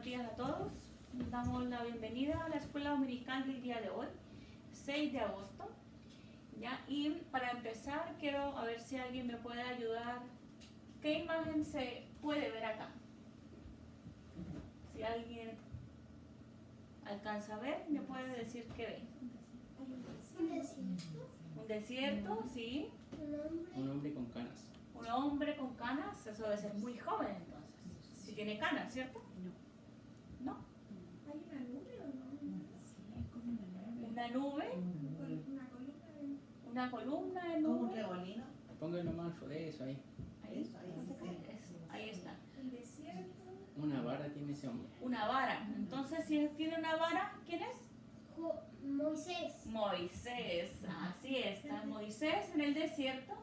buenos días a todos. Les damos la bienvenida a la escuela dominical del día de hoy, 6 de agosto. ¿Ya? Y para empezar, quiero a ver si alguien me puede ayudar. ¿Qué imagen se puede ver acá? Si alguien alcanza a ver, me puede decir qué ve. Un desierto. Un desierto, sí. Un hombre con canas. Un hombre con canas, eso debe ser muy joven entonces. Si tiene canas, ¿cierto? No. ¿Hay una nube o no? Sí, hay como una nube. Una nube, Una columna de una columna de Como un nube. remolino. Pónganlo más de eso ahí. Ahí, Eso, ahí sí. eso, ahí está. el desierto. Una vara tiene ese hombre. Una vara. Entonces, si tiene una vara, ¿quién es? Moisés. Moisés. Así está. Moisés en el desierto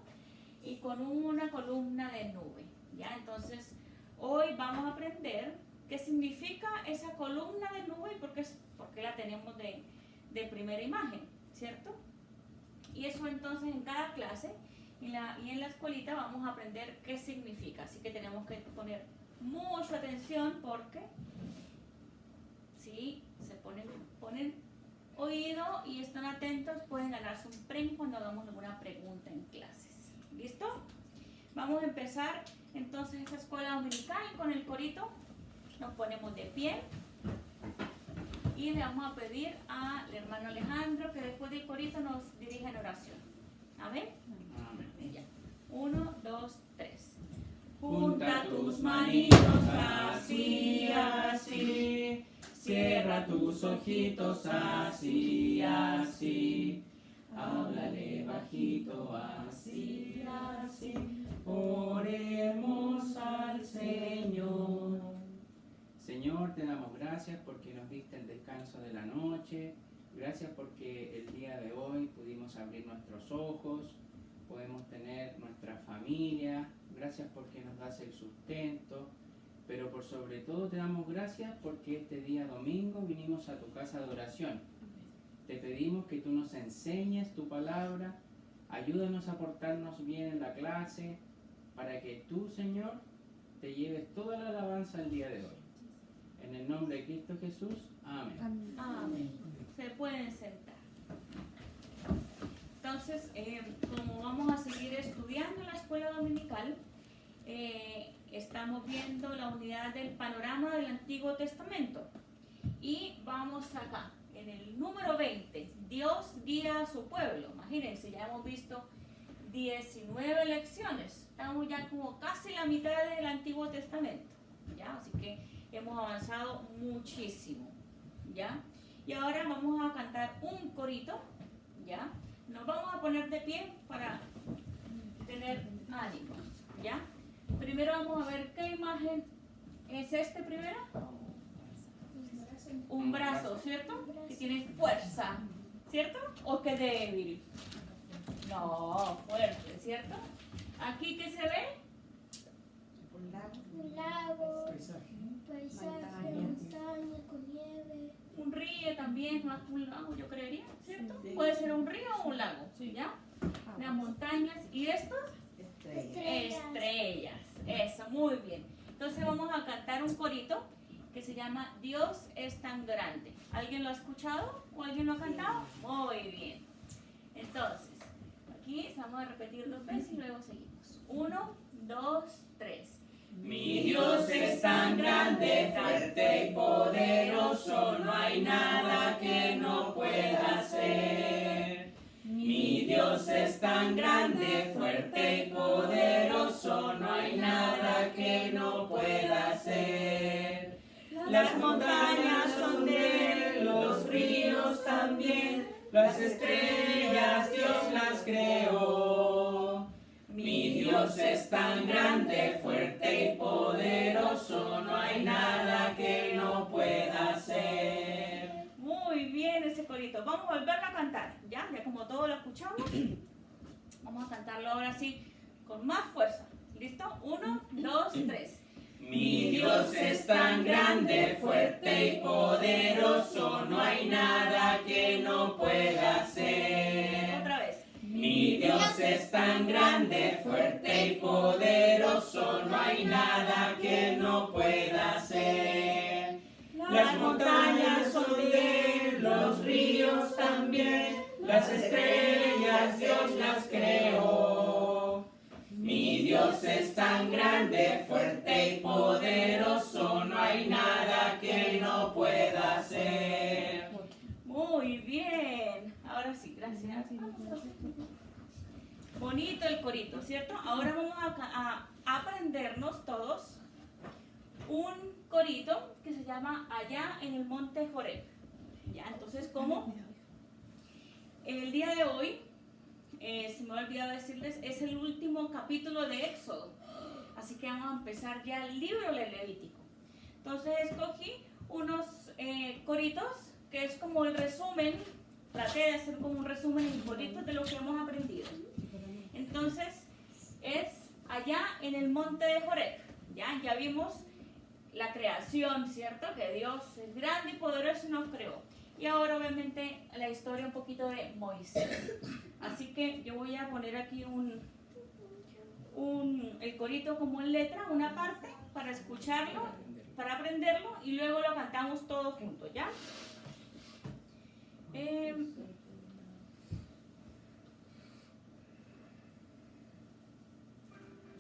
y con una columna de nube. ¿Ya? Entonces, hoy vamos a aprender qué significa esa columna de nube y por qué la tenemos de primera imagen, ¿cierto? Y eso entonces en cada clase y en la escuelita vamos a aprender qué significa. Así que tenemos que poner mucha atención porque si se ponen oído y están atentos, pueden ganarse un premio cuando hagamos alguna pregunta en clases. ¿Listo? Vamos a empezar entonces esta escuela dominical con el corito. Nos ponemos de pie y le vamos a pedir al hermano Alejandro que después del corito nos dirija en oración. Amén. Amén. Ya. 1, 2, 3. Junta tus manitos así, así. Cierra tus ojitos así, así. Háblale bajito así, así. Oremos al Señor. Señor, te damos gracias porque nos diste el descanso de la noche. Gracias porque el día de hoy pudimos abrir nuestros ojos, podemos tener nuestra familia. Gracias porque nos das el sustento. Pero por sobre todo te damos gracias porque este día domingo vinimos a tu casa de oración. Te pedimos que tú nos enseñes tu palabra, ayúdanos a portarnos bien en la clase, para que tú, Señor, te lleves toda la alabanza el día de hoy. En el nombre de Cristo Jesús, amén. Amén. Se pueden sentar. Entonces, como vamos a seguir estudiando en la escuela dominical, estamos viendo la unidad del panorama del Antiguo Testamento. Y vamos acá, en el número 20, Dios guía a su pueblo. Imagínense, ya hemos visto 19 lecciones. Estamos ya como casi la mitad del Antiguo Testamento. ¿Ya? Así que hemos avanzado muchísimo. ¿Ya? Y ahora vamos a cantar un corito. ¿Ya? Nos vamos a poner de pie para tener ánimos. ¿Ya? Primero vamos a ver qué imagen es este primero. Un brazo, ¿cierto? Que tiene fuerza, ¿cierto? ¿O que débil? No, fuerte, ¿cierto? Aquí, ¿qué se ve? Un lago. Un lago. Paisaje. Paisaje, montaña con nieve. Un río también, más que un lago, yo creería, ¿cierto? Sí. Puede ser un río o un lago, ¿ya? Las montañas y estos, Estrella. estrellas. Eso, muy bien. Entonces vamos a cantar un corito que se llama Dios es tan grande. ¿Alguien lo ha escuchado o alguien lo ha cantado? Muy bien. Entonces, aquí vamos a repetir 2 veces y luego seguimos. 1, 2, 3. Mi Dios es tan grande, fuerte y poderoso, no hay nada que no pueda hacer. Mi Dios es tan grande, fuerte y poderoso, no hay nada que no pueda hacer. Las montañas son de él, los ríos también, las estrellas Dios las creó. Mi Dios es tan grande, fuerte y poderoso, no hay nada que no pueda hacer. Muy bien ese corito. Vamos a volverlo a cantar, ¿ya? Ya como todos lo escuchamos. Vamos a cantarlo ahora sí con más fuerza. ¿Listo? 1, 2, 3. Mi Dios es tan grande, fuerte y poderoso, no hay nada que no pueda hacer. Otra vez. Mi Dios es tan grande, fuerte y poderoso, no hay nada que no pueda hacer. Las montañas son de él, los ríos también, las estrellas Dios las creó. Mi Dios es tan grande, fuerte y poderoso, no hay nada que Él no pueda hacer. Muy bien. Ahora sí, gracias. Bonito el corito, ¿cierto? Ahora vamos a aprendernos todos un corito que se llama Allá en el Monte Joreb. Ya, entonces, ¿cómo? El día de hoy, se me ha olvidado decirles, es el último capítulo de Éxodo. Así que vamos a empezar ya el libro de Levítico. Entonces escogí unos coritos que es como el resumen, traté de hacer como un resumen en coritos de lo que hemos aprendido. Entonces es allá en el monte de Joreb. Ya vimos la creación, ¿cierto? Que Dios es grande y poderoso y nos creó. Y ahora obviamente la historia un poquito de Moisés. Así que yo voy a poner aquí el corito como en letra, una parte para escucharlo, para aprenderlo y luego lo cantamos todos juntos, ¿ya? Yo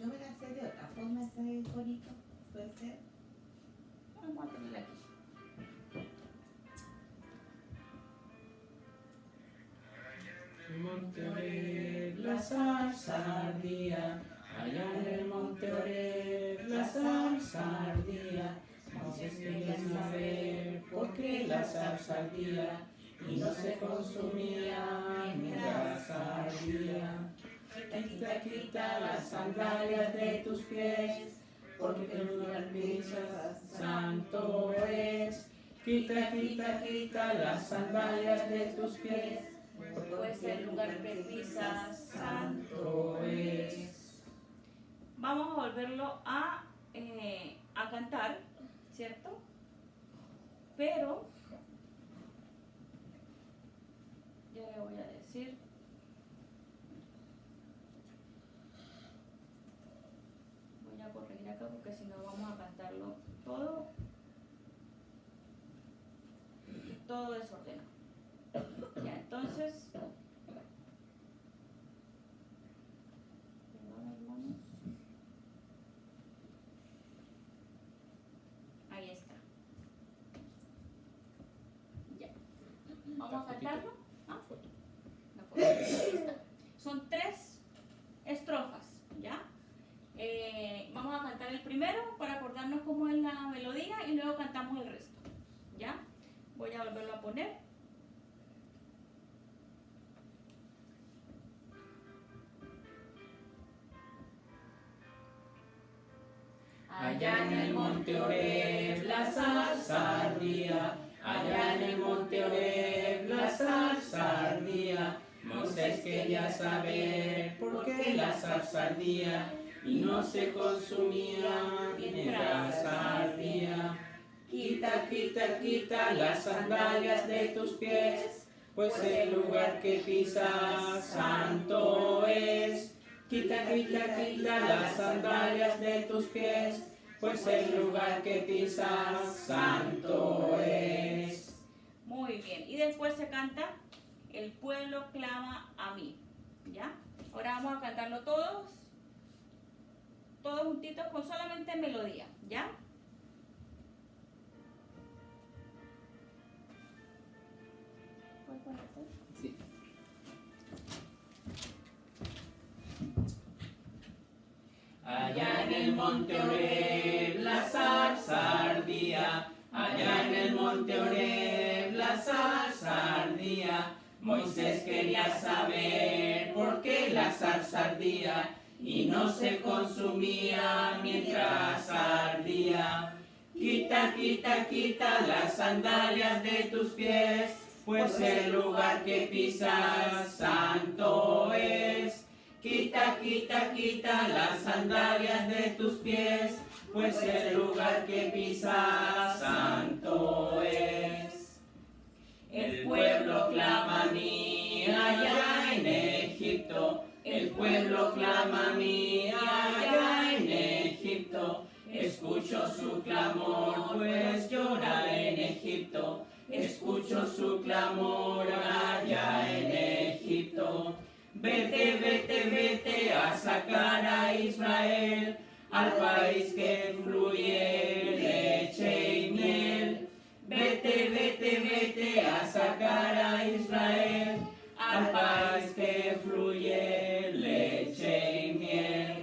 me la sé de otra forma ese corito, puede ser. Vamos a tenerla aquí. En el monte Oreb la zarza ardía, allá en el monte Oreb la zarza ardía. Moisés quería saber por qué la zarza ardía y no se consumía mientras ardía. Quita las sandalias de tus pies, porque el lugar pisas santo es. Quita las sandalias de tus pies, Pues el lugar que pisas santo es. Vamos a volverlo a cantar, ¿cierto? Pero ya le voy a decir. Voy a corregir acá porque si no vamos a cantarlo todo desordenado. Ya, entonces, perdón, hermanos. Ahí está. Ya. Vamos a cantarlo. ¿Ah? La foto. Ahí está. Son 3 estrofas, ¿ya? Vamos a cantar el primero para acordarnos cómo es la melodía y luego cantamos el resto, ¿ya? Voy a volverlo a poner. Allá en el monte Oreb la zarza ardía, allá en el monte Oreb la zarza ardía. Moisés quería saber por qué la zarza ardía y no se consumía mientras ardía. Quita las sandalias de tus pies, pues el lugar que pisas santo es. Quita las sandalias de tus pies, pues el lugar que pisas santo es. Muy bien. Y después se canta El pueblo clama a mí, ¿ya? Ahora vamos a cantarlo todos juntitos con solamente melodía, ¿ya? Sí. Allá en el monte Oreb la zarza ardía, allá en el monte Oreb la zarza ardía. Moisés quería saber por qué la zarza ardía y no se consumía mientras ardía. Quita las sandalias de tus pies, pues el lugar que pisas santo es. Quita las sandalias de tus pies, pues el lugar que pisas santo es. El pueblo clama a mí allá en Egipto, el pueblo clama a mí allá en Egipto. Escucho su clamor, pues llora en su clamor allá en Egipto. Vete, vete, vete a sacar a Israel, al país que fluye leche y miel. Vete, vete, vete a sacar a Israel, al país que fluye leche y miel.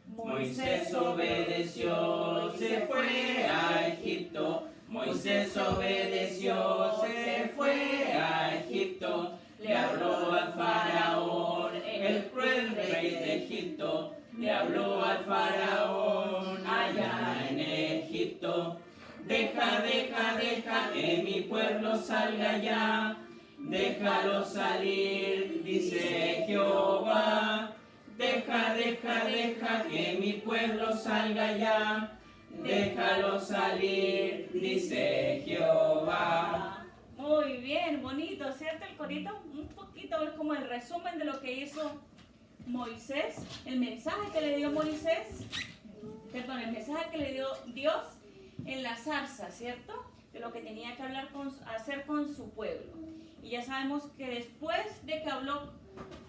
Moisés obedeció, se fue a Egipto. Moisés obedeció, se fue a Egipto. Le habló al faraón, el cruel rey de Egipto. Le habló al faraón allá en Egipto. Deja, deja, deja que mi pueblo salga ya. Déjalo salir, dice Jehová. Deja, deja, deja que mi pueblo salga ya. Déjalo salir, dice Jehová. Muy bien, bonito, ¿cierto? El corito, un poquito es como el resumen de lo que hizo Moisés, el mensaje que le dio Moisés, perdón, el mensaje que le dio Dios en la zarza, ¿cierto? De lo que tenía que hacer con su pueblo. Y ya sabemos que después de que habló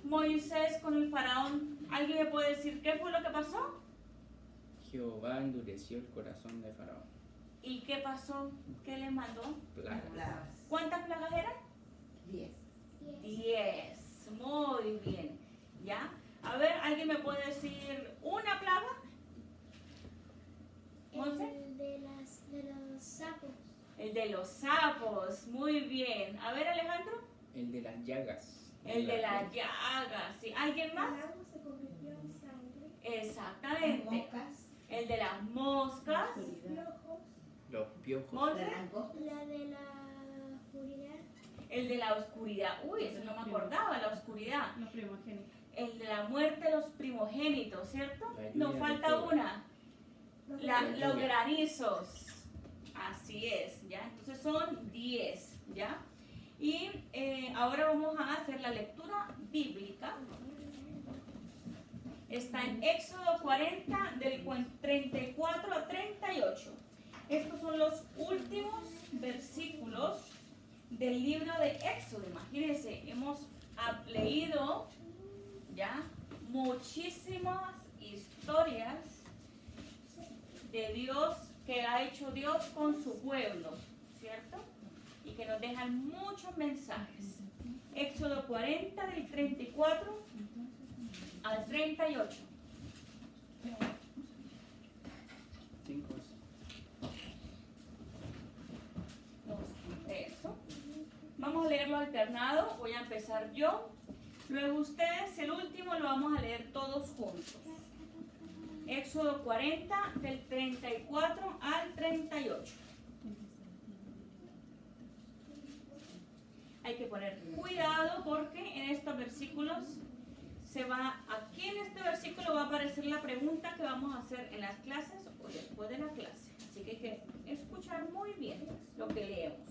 Moisés con el faraón, ¿alguien me puede decir qué fue lo que pasó? Jehová endureció el corazón de Faraón. ¿Y qué pasó? ¿Qué le mandó? Plagas. ¿Cuántas plagas eran? 10. 10. Muy bien. ¿Ya? A ver, ¿alguien me puede decir una plaga? ¿Monse? El de los sapos. El de los sapos. Muy bien. A ver, Alejandro. El de las llagas. El de las llagas. ¿Sí? ¿Alguien El más? agua se convirtió en sangre. Exactamente. Moscas. El de las moscas. Flojos. Los piojos. Monse. Las langostas. La de la oscuridad. El de la oscuridad. Uy, eso no me acordaba, la oscuridad. Los primogénitos. El de la muerte de los primogénitos, ¿cierto? La lluvia Nos de falta fuego. una. Los Los granizos. Así es, ¿ya? Entonces son 10, ¿ya? Y ahora vamos a hacer la lectura bíblica. Está en Éxodo 40, del 34 a 38. Estos son los últimos versículos del libro de Éxodo. Imagínense, hemos leído ya muchísimas historias de Dios que ha hecho Dios con su pueblo, ¿cierto? Y que nos dejan muchos mensajes. Éxodo 40 del 34 al 38. 5. Eso. Vamos a leerlo alternado. Voy a empezar yo. Luego ustedes, el último, lo vamos a leer todos juntos. Éxodo 40 del 34 al 38. Hay que poner cuidado porque en estos versículos aquí en este versículo va a aparecer la pregunta que vamos a hacer en las clases o después de la clase. Así que hay que escuchar muy bien lo que leemos.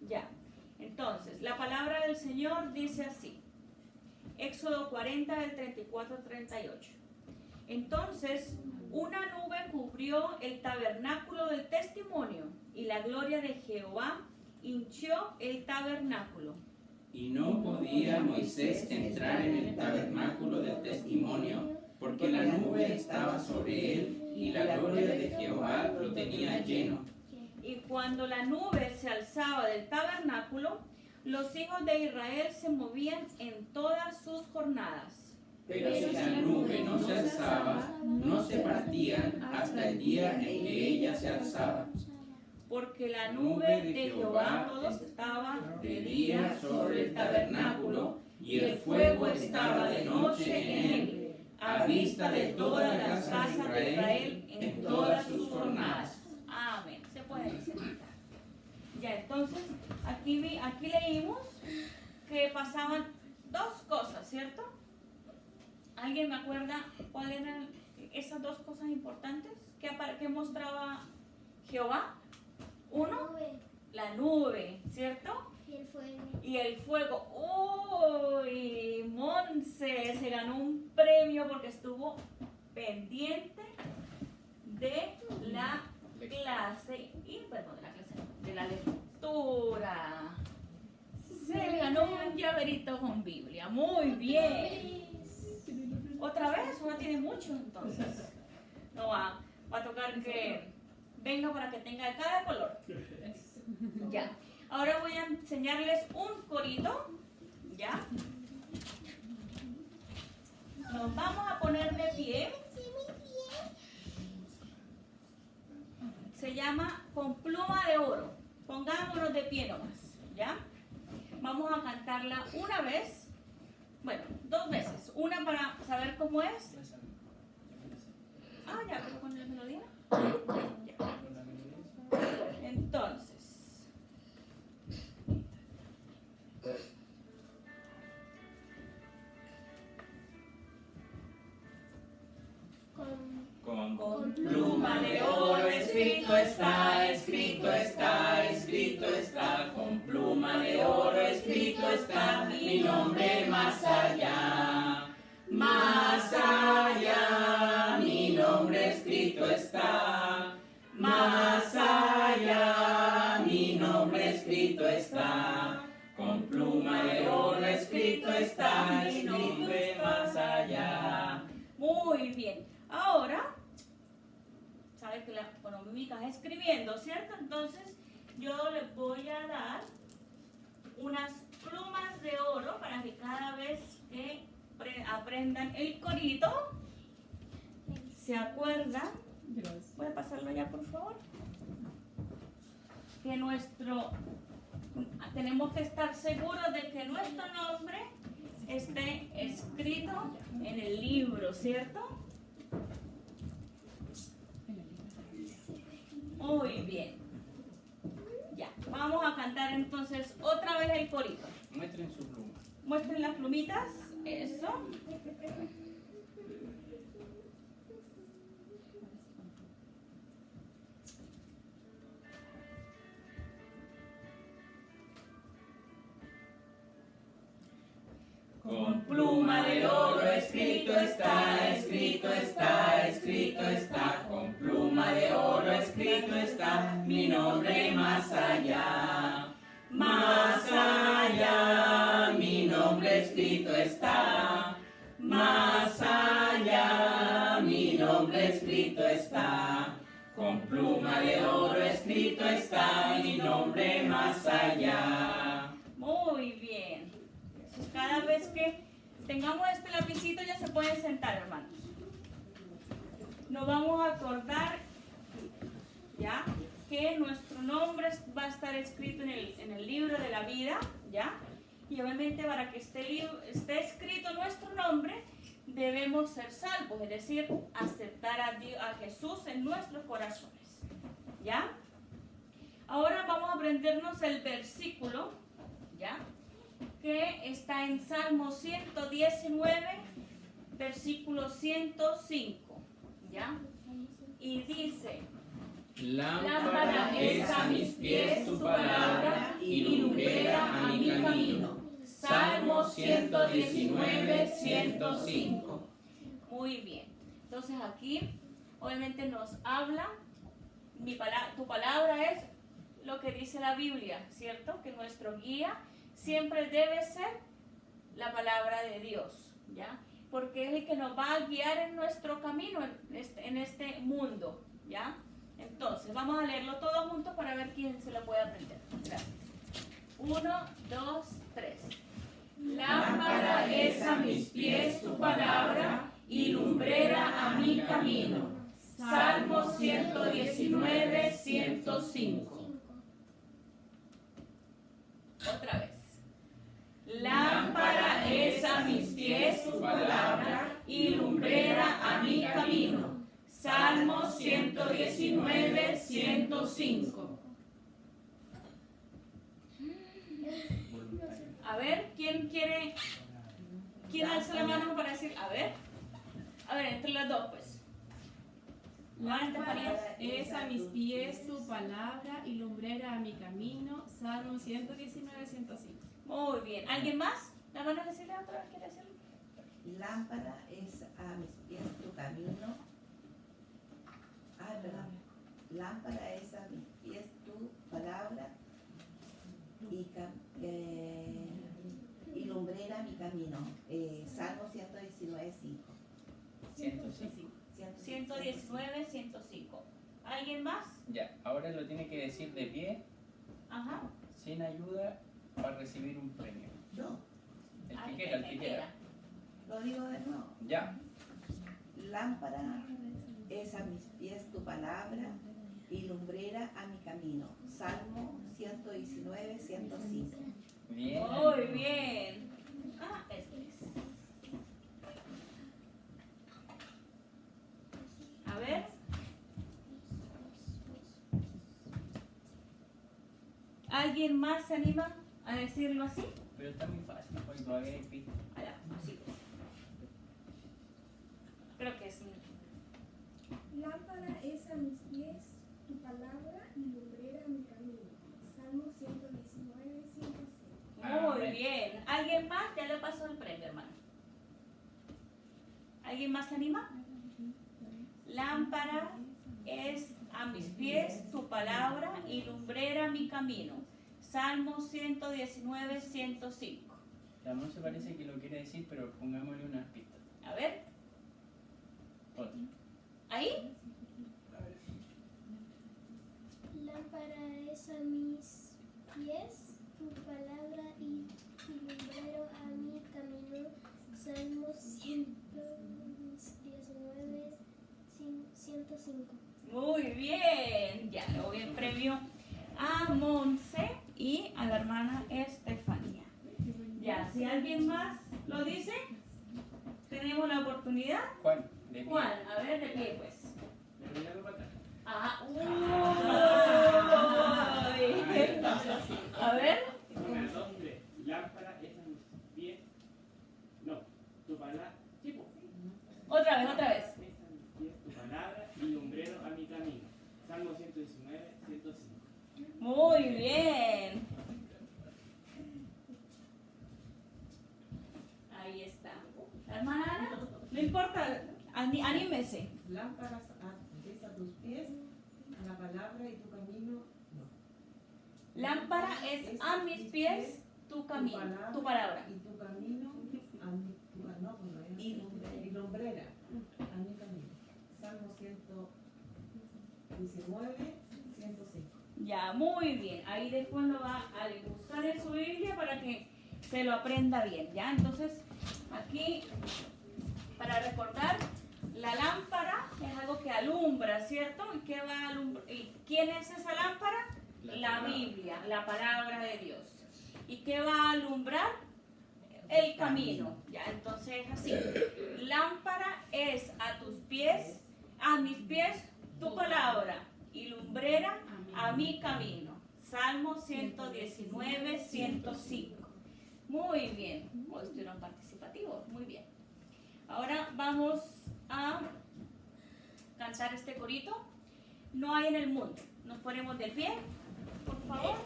Ya, entonces, la palabra del Señor dice así. Éxodo 40 del 34 al 38. Entonces, una nube cubrió el tabernáculo del testimonio y la gloria de Jehová hinchió el tabernáculo. Y no podía Moisés entrar en el tabernáculo del testimonio, porque la nube estaba sobre él y la gloria de Jehová lo tenía lleno. Y cuando la nube se alzaba del tabernáculo, los hijos de Israel se movían en todas sus jornadas. Pero si la nube no se alzaba, no se partían hasta el día en que ella se alzaba. Porque la nube de Jehová todos estaba de día sobre el tabernáculo, y el fuego estaba de noche en él, a vista de todas las casas de Israel en todas sus jornadas. Amén. Se pueden sentar. Ya, entonces, aquí leímos que pasaban dos cosas, ¿cierto? ¿Alguien me acuerda cuáles eran esas dos cosas importantes que mostraba Jehová? Uno, Nube la nube, ¿cierto? y el fuego. Y el fuego. ¡Uy! Monse se ganó un premio porque estuvo pendiente de la clase y perdón, de la clase, no, de la lectura. Se ganó un llaverito con Biblia. Muy bien. Otra vez, uno tiene mucho entonces. No va a tocar que venga para que tenga de cada color. Ya. Ahora voy a enseñarles un corito. ¿Ya? Nos vamos a poner de pie. Se llama Con pluma de oro. Pongámonos de pie nomás. ¿Ya? Vamos a cantarla una vez. Bueno, 2 veces. Una para saber cómo es. Ah, ya, pero con la melodía. Ya. Entonces. Con pluma de oro escrito está, escrito está, escrito está. Con pluma de oro escrito está mi nombre más allá. Más allá, mi nombre escrito está. Más allá, mi nombre escrito está. Con pluma de oro escrito está mi nombre más allá. Muy bien. Ahora, sabes que mi hija está escribiendo, ¿cierto? Entonces, yo les voy a dar unas plumas de oro para que cada vez que aprendan el corito, se acuerdan. ¿Puede pasarlo ya, por favor? Que tenemos que estar seguros de que nuestro nombre esté escrito en el libro, ¿cierto? Muy bien. Ya, vamos a cantar entonces otra vez el corito. Muestren su pluma. Muestren las plumitas. Eso. Con pluma de oro escrito está, escrito está, escrito está. Con pluma de oro escrito está mi nombre más allá. Más allá, mi nombre escrito está. Más allá, mi nombre escrito está. Con pluma de oro escrito está mi nombre más allá. Muy bien. Entonces, cada vez que tengamos este lapicito ya se pueden sentar, hermanos. Nos vamos a acordar, ¿ya? Que nuestro nombre va a estar escrito en el libro de la vida, ¿ya? Y obviamente para que esté escrito nuestro nombre, debemos ser salvos, es decir, aceptar a Jesús en nuestros corazones, ¿ya? Ahora vamos a aprendernos el versículo, ¿ya? Que está en Salmo 119, versículo 105, ¿ya? Y dice: Lámpara es a mis pies tu palabra y lumbrera a mi camino. Salmo 119, 105. Muy bien. Entonces aquí obviamente nos habla, tu palabra es lo que dice la Biblia, ¿cierto? Que nuestro guía siempre debe ser la palabra de Dios, ¿ya? Porque es el que nos va a guiar en nuestro camino, en este mundo, ¿ya? Entonces, vamos a leerlo todos juntos para ver quién se lo puede aprender. Gracias. 1, 2, 3. Lámpara es a mis pies tu palabra y lumbrera a mi camino. Salmo 119, 105. Otra vez. Lámpara es a mis pies tu palabra y lumbrera a mi camino. Salmo 119, 105. A ver, ¿quién alza la mano para decir? A ver, entre las dos, pues. Lámpara es a mis pies tu palabra y lumbrera a mi camino. Salmo 119, 105. Muy bien. ¿Alguien más? ¿La van a decirle otra vez? ¿Quiere decirlo? Lámpara es a mis pies tu camino. Perdón. Lámpara es a mis pies tu palabra y lumbrera mi camino. Salmo 119, 5. 105. 119, 105. ¿Alguien más? Ya, ahora lo tiene que decir de pie, Ajá. sin ayuda, para recibir un premio. Yo El Ay, que quiera, el que quiera. lo digo de nuevo. Ya. Lámpara es a mis pies tu palabra y lumbrera a mi camino. Salmo 119, 105. Bien. Muy bien. Ah, este es. A ver. ¿Alguien más se anima a decirlo así? Pero está muy fácil, porque todavía hay pistas. Allá, así. Creo que es. Lámpara es a mis pies tu palabra y lumbrera mi camino. Salmo 119, 106. Muy bien. ¿Alguien más? Ya le pasó el premio, hermano. ¿Alguien más se anima? Lámpara es a mis pies tu palabra y lumbrera mi camino. Salmo 119, 105. La Monse parece que lo quiere decir, pero pongámosle unas pistas. A ver, Otra. ahí. Lámpara es a mis pies tu palabra y lumbrero a mi camino. Salmo 119, 105. Muy bien. Ya le doy el premio a Monse y a la hermana Estefanía. Ya, si alguien más lo dice, tenemos la oportunidad. Juan, de pie. Juan, a ver, de pie pues. Pero míralo para atrás. Ajá. A ver. Una, dos, tres. Lámpara es a mis pies. No, tu palabra. Tipo. Otra vez, otra vez. Es a mis pies tu palabra y lumbrero a mi camino. Salmo 119, 105. Muy bien. Ahí está. La hermana Ana, no importa, anímese. Lámparas es a tus pies, a la palabra y tu camino. Lámpara es a mis pies tu camino, tu palabra. Y tu camino a mi, y lumbrera a mi camino. Salmo 119, 105. Ya, muy bien. Ahí después lo va a buscar en su Biblia para que se lo aprenda bien. Ya, entonces aquí para recordar, la lámpara es algo que alumbra, ¿cierto? ¿Y qué va a alumbrar? ¿Y quién es esa lámpara? La Biblia, la palabra de Dios. ¿Y qué va a alumbrar? El camino. Ya, entonces así. Lámpara es a tus pies, a mis pies tu palabra y lumbrera a mi camino. Salmo 119, 105. Muy bien. Hoy estuvieron participativos. Muy bien. Ahora vamos a cantar este corito. No hay en el mundo. Nos ponemos de pie, por favor.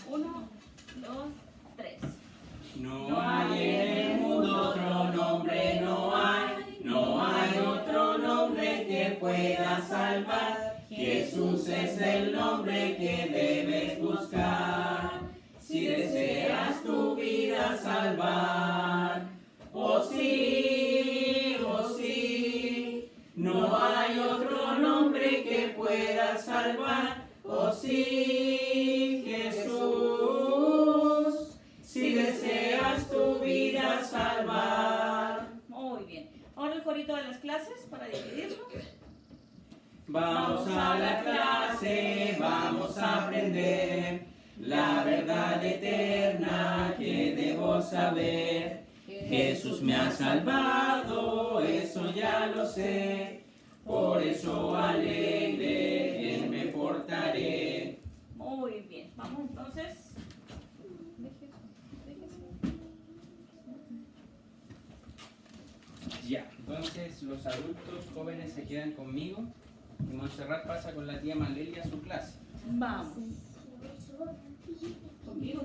1, 2, 3. No hay en el mundo otro nombre, no hay otro nombre que pueda salvar. Jesús es el nombre que debes buscar. Si deseas tu vida salvar, oh sí, no hay otro nombre que pueda salvar, oh sí, Jesús, si deseas tu vida salvar. Muy bien. Ahora el corito de las clases para dividirlo. Vamos a la clase, vamos a aprender la verdad eterna que debo saber. Jesús me ha salvado, eso ya lo sé, por eso alegre en me portaré. Muy bien. Vamos entonces. Ya, entonces los adultos jóvenes se quedan conmigo y Montserrat pasa con la tía Malelia a su clase. Vamos. Conmigo,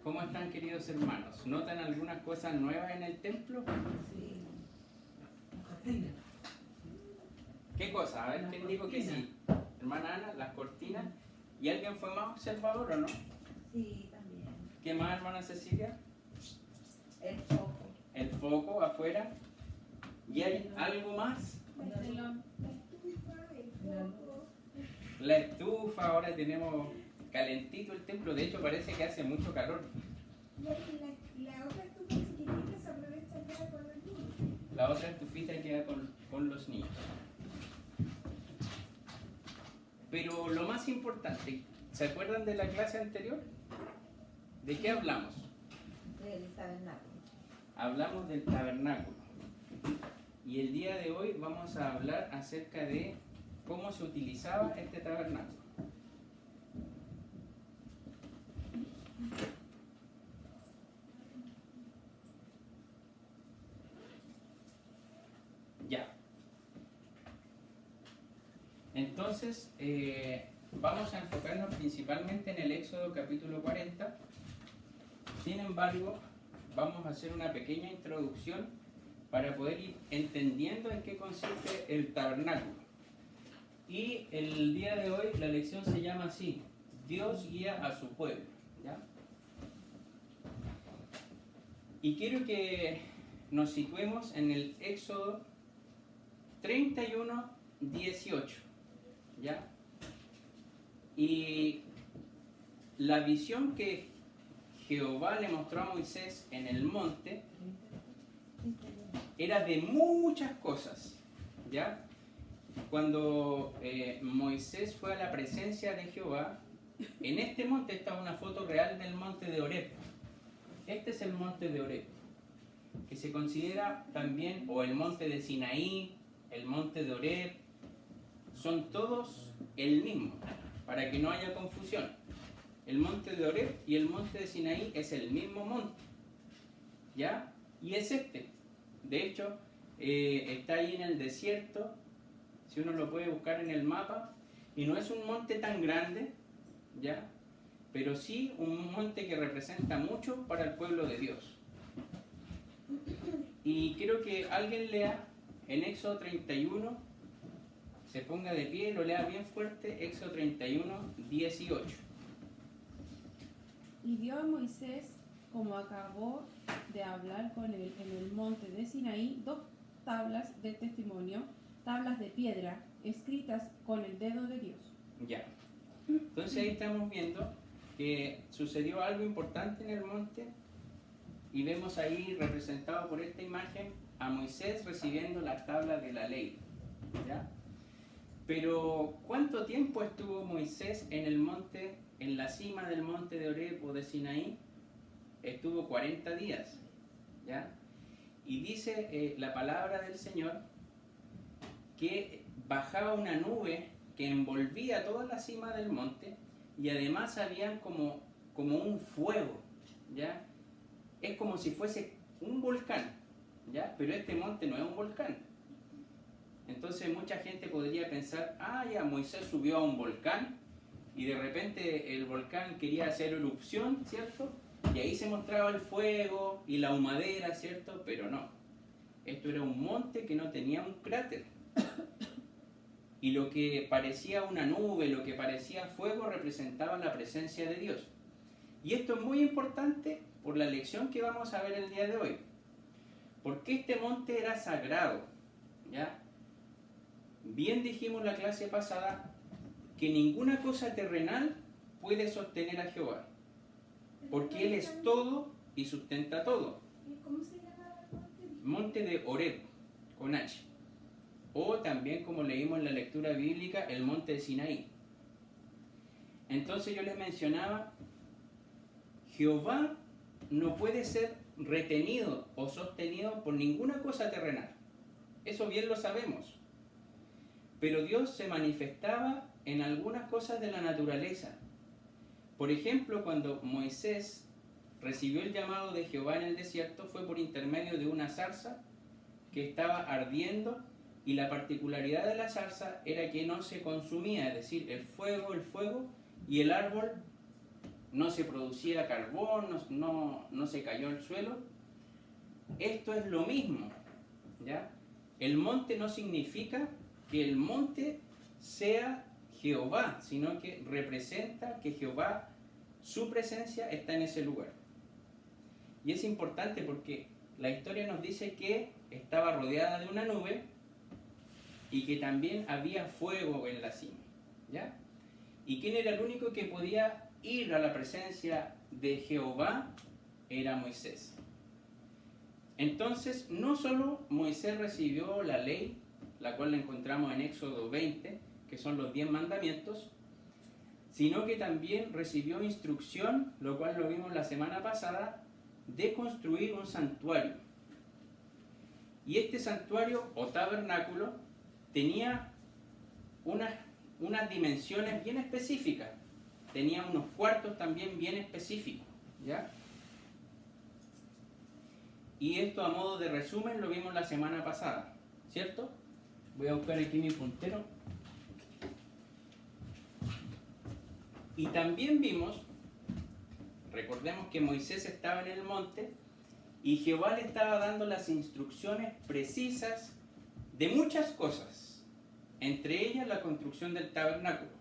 ¿Cómo están, queridos hermanos? ¿Notan algunas cosas nuevas en el templo? Sí. La cortina. ¿Qué cosa? A ver, ¿quién dijo que sí? Hermana Ana, las cortinas. ¿Y alguien fue más observador o no? Sí, también. ¿Qué más, hermana Cecilia? El foco. El foco afuera. ¿Y hay algo más? La estufa, el foco. La estufa, ahora tenemos calentito el templo. De hecho, parece que hace mucho calor. La otra estufa chiquitita se aprovecha ya con los niños. La otra estufita queda con los niños. Pero lo más importante, ¿se acuerdan de la clase anterior? ¿De qué hablamos? Del tabernáculo. Hablamos del tabernáculo. Y el día de hoy vamos a hablar acerca de cómo se utilizaba este tabernáculo. Ya. Entonces, vamos a enfocarnos principalmente en el Éxodo capítulo 40. Sin embargo, vamos a hacer una pequeña introducción para poder ir entendiendo en qué consiste el tabernáculo. Y el día de hoy la lección se llama así: Dios guía a su pueblo. ¿Ya? Y quiero que nos situemos en el Éxodo 31, 18. ¿Ya? Y la visión que Jehová le mostró a Moisés en el monte era de muchas cosas. ¿Ya? Cuando Moisés fue a la presencia de Jehová, en este monte está una foto real del monte de Horeb. Este es el monte de Horeb, que se considera también, o el monte de Sinaí, el monte de Horeb, son todos el mismo, para que no haya confusión. El monte de Horeb y el monte de Sinaí es el mismo monte, ¿ya? Y es este. De hecho, está ahí en el desierto, si uno lo puede buscar en el mapa, y no es un monte tan grande, ¿ya? Pero sí un monte que representa mucho para el pueblo de Dios. Y quiero que alguien lea en Éxodo 31, se ponga de pie, lo lea bien fuerte, Éxodo 31, 18. Y dio a Moisés, como acabó de hablar con él en el monte de Sinaí, 2 tablas de testimonio, tablas de piedra, escritas con el dedo de Dios. Ya. Entonces ahí estamos viendo que sucedió algo importante en el monte y vemos ahí representado por esta imagen a Moisés recibiendo las tablas de la ley. ¿Ya? Pero ¿cuánto tiempo estuvo Moisés en el monte, en la cima del monte de Horeb o de Sinaí? Estuvo 40 días. ¿Ya? Y dice la palabra del Señor que bajaba una nube que envolvía toda la cima del monte y además había como un fuego, ¿ya? Es como si fuese un volcán, ¿ya? Pero este monte no es un volcán. Entonces mucha gente podría pensar, ya Moisés subió a un volcán y de repente el volcán quería hacer erupción, ¿cierto? Y ahí se mostraba el fuego y la humadera, ¿cierto? Pero no. Esto era un monte que no tenía un cráter. Y lo que parecía una nube, lo que parecía fuego, representaba la presencia de Dios. Y esto es muy importante por la lección que vamos a ver el día de hoy. Porque este monte era sagrado, ¿ya? Bien dijimos la clase pasada que ninguna cosa terrenal puede sostener a Jehová. Porque Él es todo y sustenta todo. ¿Cómo se llama el monte? Monte de Horeb, con H. O también, como leímos en la lectura bíblica, el monte de Sinaí. Entonces yo les mencionaba, Jehová no puede ser retenido o sostenido por ninguna cosa terrenal. Eso bien lo sabemos. Pero Dios se manifestaba en algunas cosas de la naturaleza. Por ejemplo, cuando Moisés recibió el llamado de Jehová en el desierto, fue por intermedio de una zarza que estaba ardiendo, y la particularidad de la zarza era que no se consumía, es decir, el fuego, y el árbol no se producía carbón, no se cayó al suelo. Esto es lo mismo, ¿ya? El monte no significa que el monte sea Jehová, sino que representa que Jehová, su presencia está en ese lugar. Y es importante porque la historia nos dice que estaba rodeada de una nube y que también había fuego en la cima, ¿ya? ¿Y quién era el único que podía ir a la presencia de Jehová? Era Moisés. Entonces, no solo Moisés recibió la ley, la cual la encontramos en Éxodo 20, que son los 10 mandamientos, sino que también recibió instrucción, lo cual lo vimos la semana pasada, de construir un santuario. Y este santuario o tabernáculo tenía unas dimensiones bien específicas, tenía unos cuartos también bien específicos, ¿ya? Y esto, a modo de resumen, lo vimos la semana pasada, ¿cierto? Voy a buscar aquí mi puntero. Y también vimos, recordemos que Moisés estaba en el monte y Jehová le estaba dando las instrucciones precisas de muchas cosas, entre ellas la construcción del tabernáculo.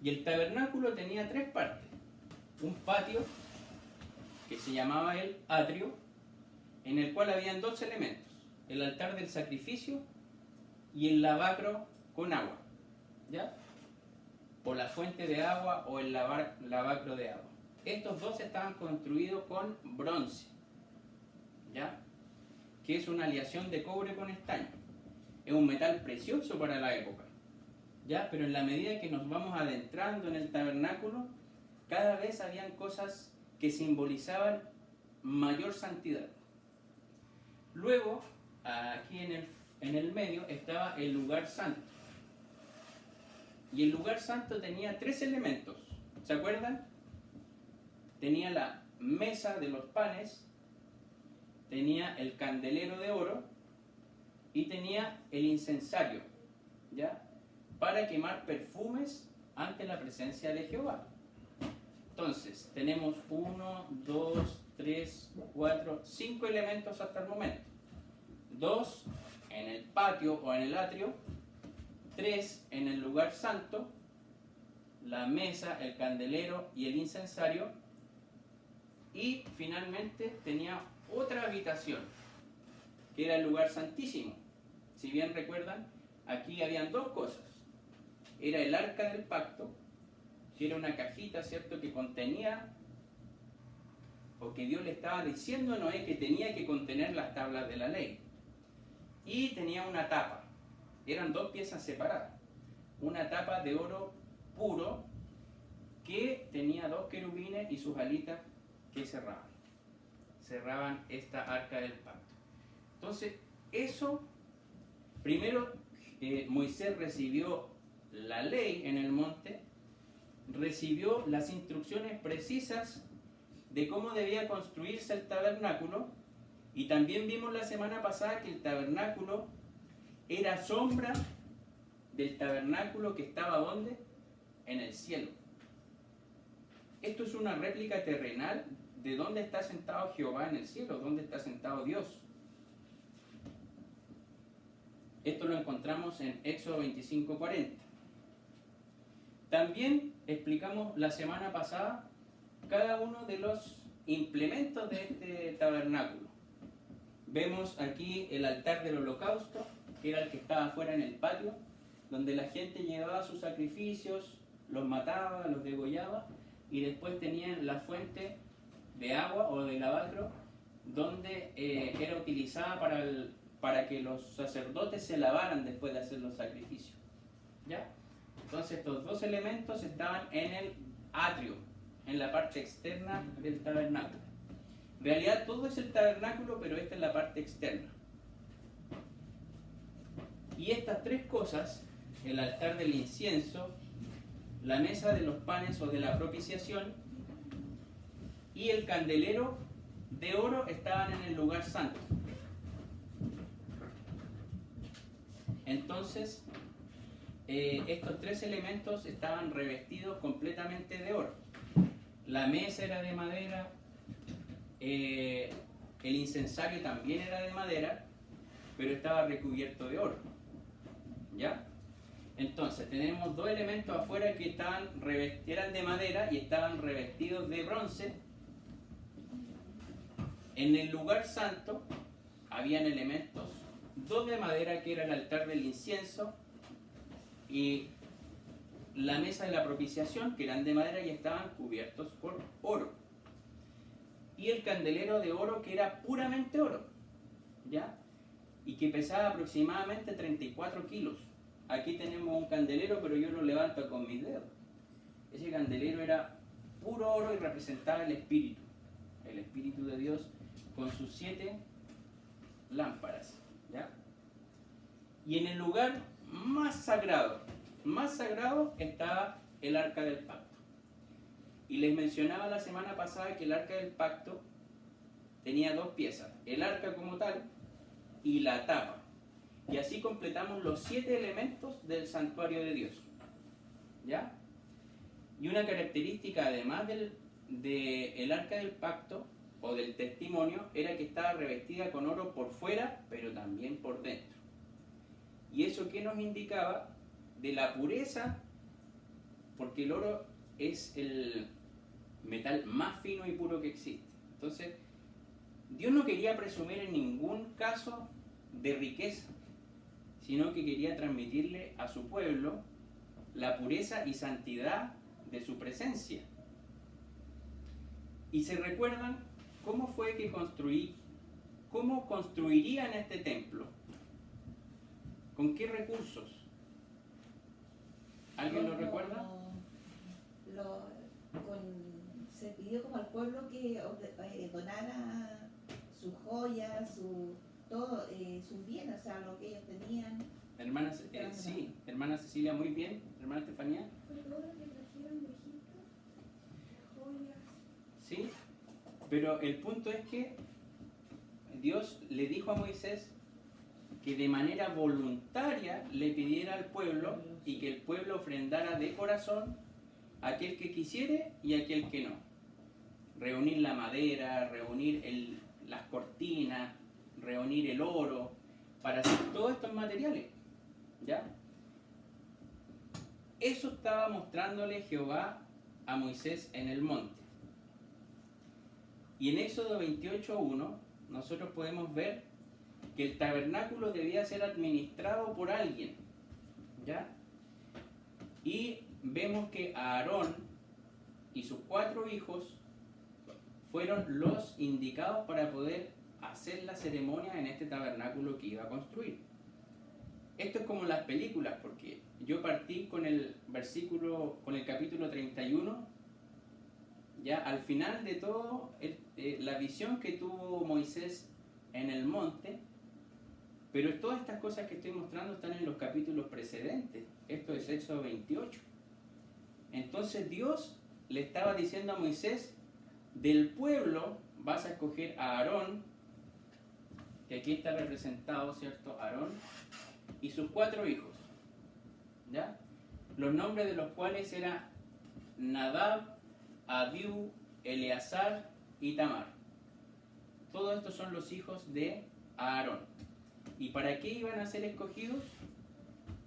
Y el tabernáculo tenía 3 partes: un patio que se llamaba el atrio, en el cual habían 2 elementos: el altar del sacrificio y el lavacro con agua, ¿ya? O la fuente de agua o el lavacro de agua. Estos 2 estaban construidos con bronce, ¿ya? Que es una aleación de cobre con estaño. Es un metal precioso para la época, ¿ya? Pero en la medida que nos vamos adentrando en el tabernáculo, cada vez habían cosas que simbolizaban mayor santidad. Luego, aquí en el medio estaba el lugar santo. Y el lugar santo tenía 3 elementos, ¿se acuerdan? Tenía la mesa de los panes, tenía el candelero de oro y tenía el incensario, ¿ya? Para quemar perfumes ante la presencia de Jehová. Entonces, tenemos 1, 2, 3, 4, 5 elementos hasta el momento. 2 en el patio o en el atrio, 3 en el lugar santo, la mesa, el candelero y el incensario, y finalmente tenía otra habitación, que era el lugar santísimo. Si bien recuerdan, aquí habían 2 cosas. Era el arca del pacto, que era una cajita, ¿cierto?, que contenía, o que Dios le estaba diciendo a Noé que tenía que contener las tablas de la ley. Y tenía una tapa. Eran 2 piezas separadas. Una tapa de oro puro que tenía 2 querubines y sus alitas que cerraban esta arca del pacto. Entonces, eso, primero Moisés recibió la ley en el monte, recibió las instrucciones precisas de cómo debía construirse el tabernáculo, y también vimos la semana pasada que el tabernáculo era sombra del tabernáculo que estaba ¿dónde? En el cielo. Esto es una réplica terrenal de dónde está sentado Jehová en el cielo, dónde está sentado Dios. Esto lo encontramos en Éxodo 25:40. También explicamos la semana pasada cada uno de los implementos de este tabernáculo. Vemos aquí el altar del holocausto, que era el que estaba afuera en el patio, donde la gente llevaba sus sacrificios, los mataba, los degollaba, y después tenían la fuente de agua o de lavacro, donde era utilizada para que los sacerdotes se lavaran después de hacer los sacrificios, ¿ya? Entonces estos 2 elementos estaban en el atrio, en la parte externa del tabernáculo. En realidad todo es el tabernáculo, pero esta es la parte externa. Y estas 3 cosas, el altar del incienso, la mesa de los panes o de la propiciación y el candelero de oro estaban en el lugar santo. Entonces, estos tres elementos estaban revestidos completamente de oro. La mesa era de madera, el incensario también era de madera, pero estaba recubierto de oro. ¿Ya? Entonces, tenemos dos elementos afuera que eran de madera y estaban revestidos de bronce. En el lugar santo habían elementos, dos de madera, que era el altar del incienso, y la mesa de la propiciación, que eran de madera y estaban cubiertos por oro. Y el candelero de oro, que era puramente oro, ¿ya? Y que pesaba aproximadamente 34 kilos. Aquí tenemos un candelero, pero yo lo levanto con mis dedos. Ese candelero era puro oro y representaba el Espíritu de Dios con sus 7 lámparas, ¿ya? Y en el lugar más sagrado estaba el Arca del Pacto. Y les mencionaba la semana pasada que el Arca del Pacto tenía dos piezas, el arca como tal y la tapa. Y así completamos los 7 elementos del santuario de Dios, ¿ya? Y una característica, además del Arca del Pacto o del testimonio, era que estaba revestida con oro por fuera, pero también por dentro. ¿Y eso qué nos indicaba? De la pureza, porque el oro es el metal más fino y puro que existe. Entonces, Dios no quería presumir en ningún caso de riqueza, sino que quería transmitirle a su pueblo la pureza y santidad de su presencia. Y se recuerdan cómo fue que cómo construirían este templo, con qué recursos. ¿Alguien lo recuerda? Se pidió como al pueblo que donara sus joyas, sus bienes, o sea, lo que ellos tenían. Sí, hermana Cecilia, muy bien. Hermana Estefanía. Fue todo lo que trajeron de Egipto, joyas. Sí, pero el punto es que Dios le dijo a Moisés que de manera voluntaria le pidiera al pueblo y que el pueblo ofrendara de corazón a aquel que quisiere y a aquel que no. Reunir la madera, reunir las cortinas, reunir el oro, para hacer todos estos materiales, ¿ya? Eso estaba mostrándole Jehová a Moisés en el monte. Y en Éxodo 28:1 nosotros podemos ver que el tabernáculo debía ser administrado por alguien, ¿ya? Y vemos que Aarón y sus 4 hijos fueron los indicados para poder hacer la ceremonia en este tabernáculo que iba a construir. Esto es como las películas, porque yo partí con el capítulo 31, ya al final de todo, la visión que tuvo Moisés en el monte, pero todas estas cosas que estoy mostrando están en los capítulos precedentes. Esto es Éxodo 28. Entonces Dios le estaba diciendo a Moisés, del pueblo vas a escoger a Aarón, que aquí está representado, ¿cierto? Aarón y sus 4 hijos, ¿ya? Los nombres de los cuales eran Nadab, Abiú, Eleazar y Tamar. Todos estos son los hijos de Aarón. ¿Y para qué iban a ser escogidos?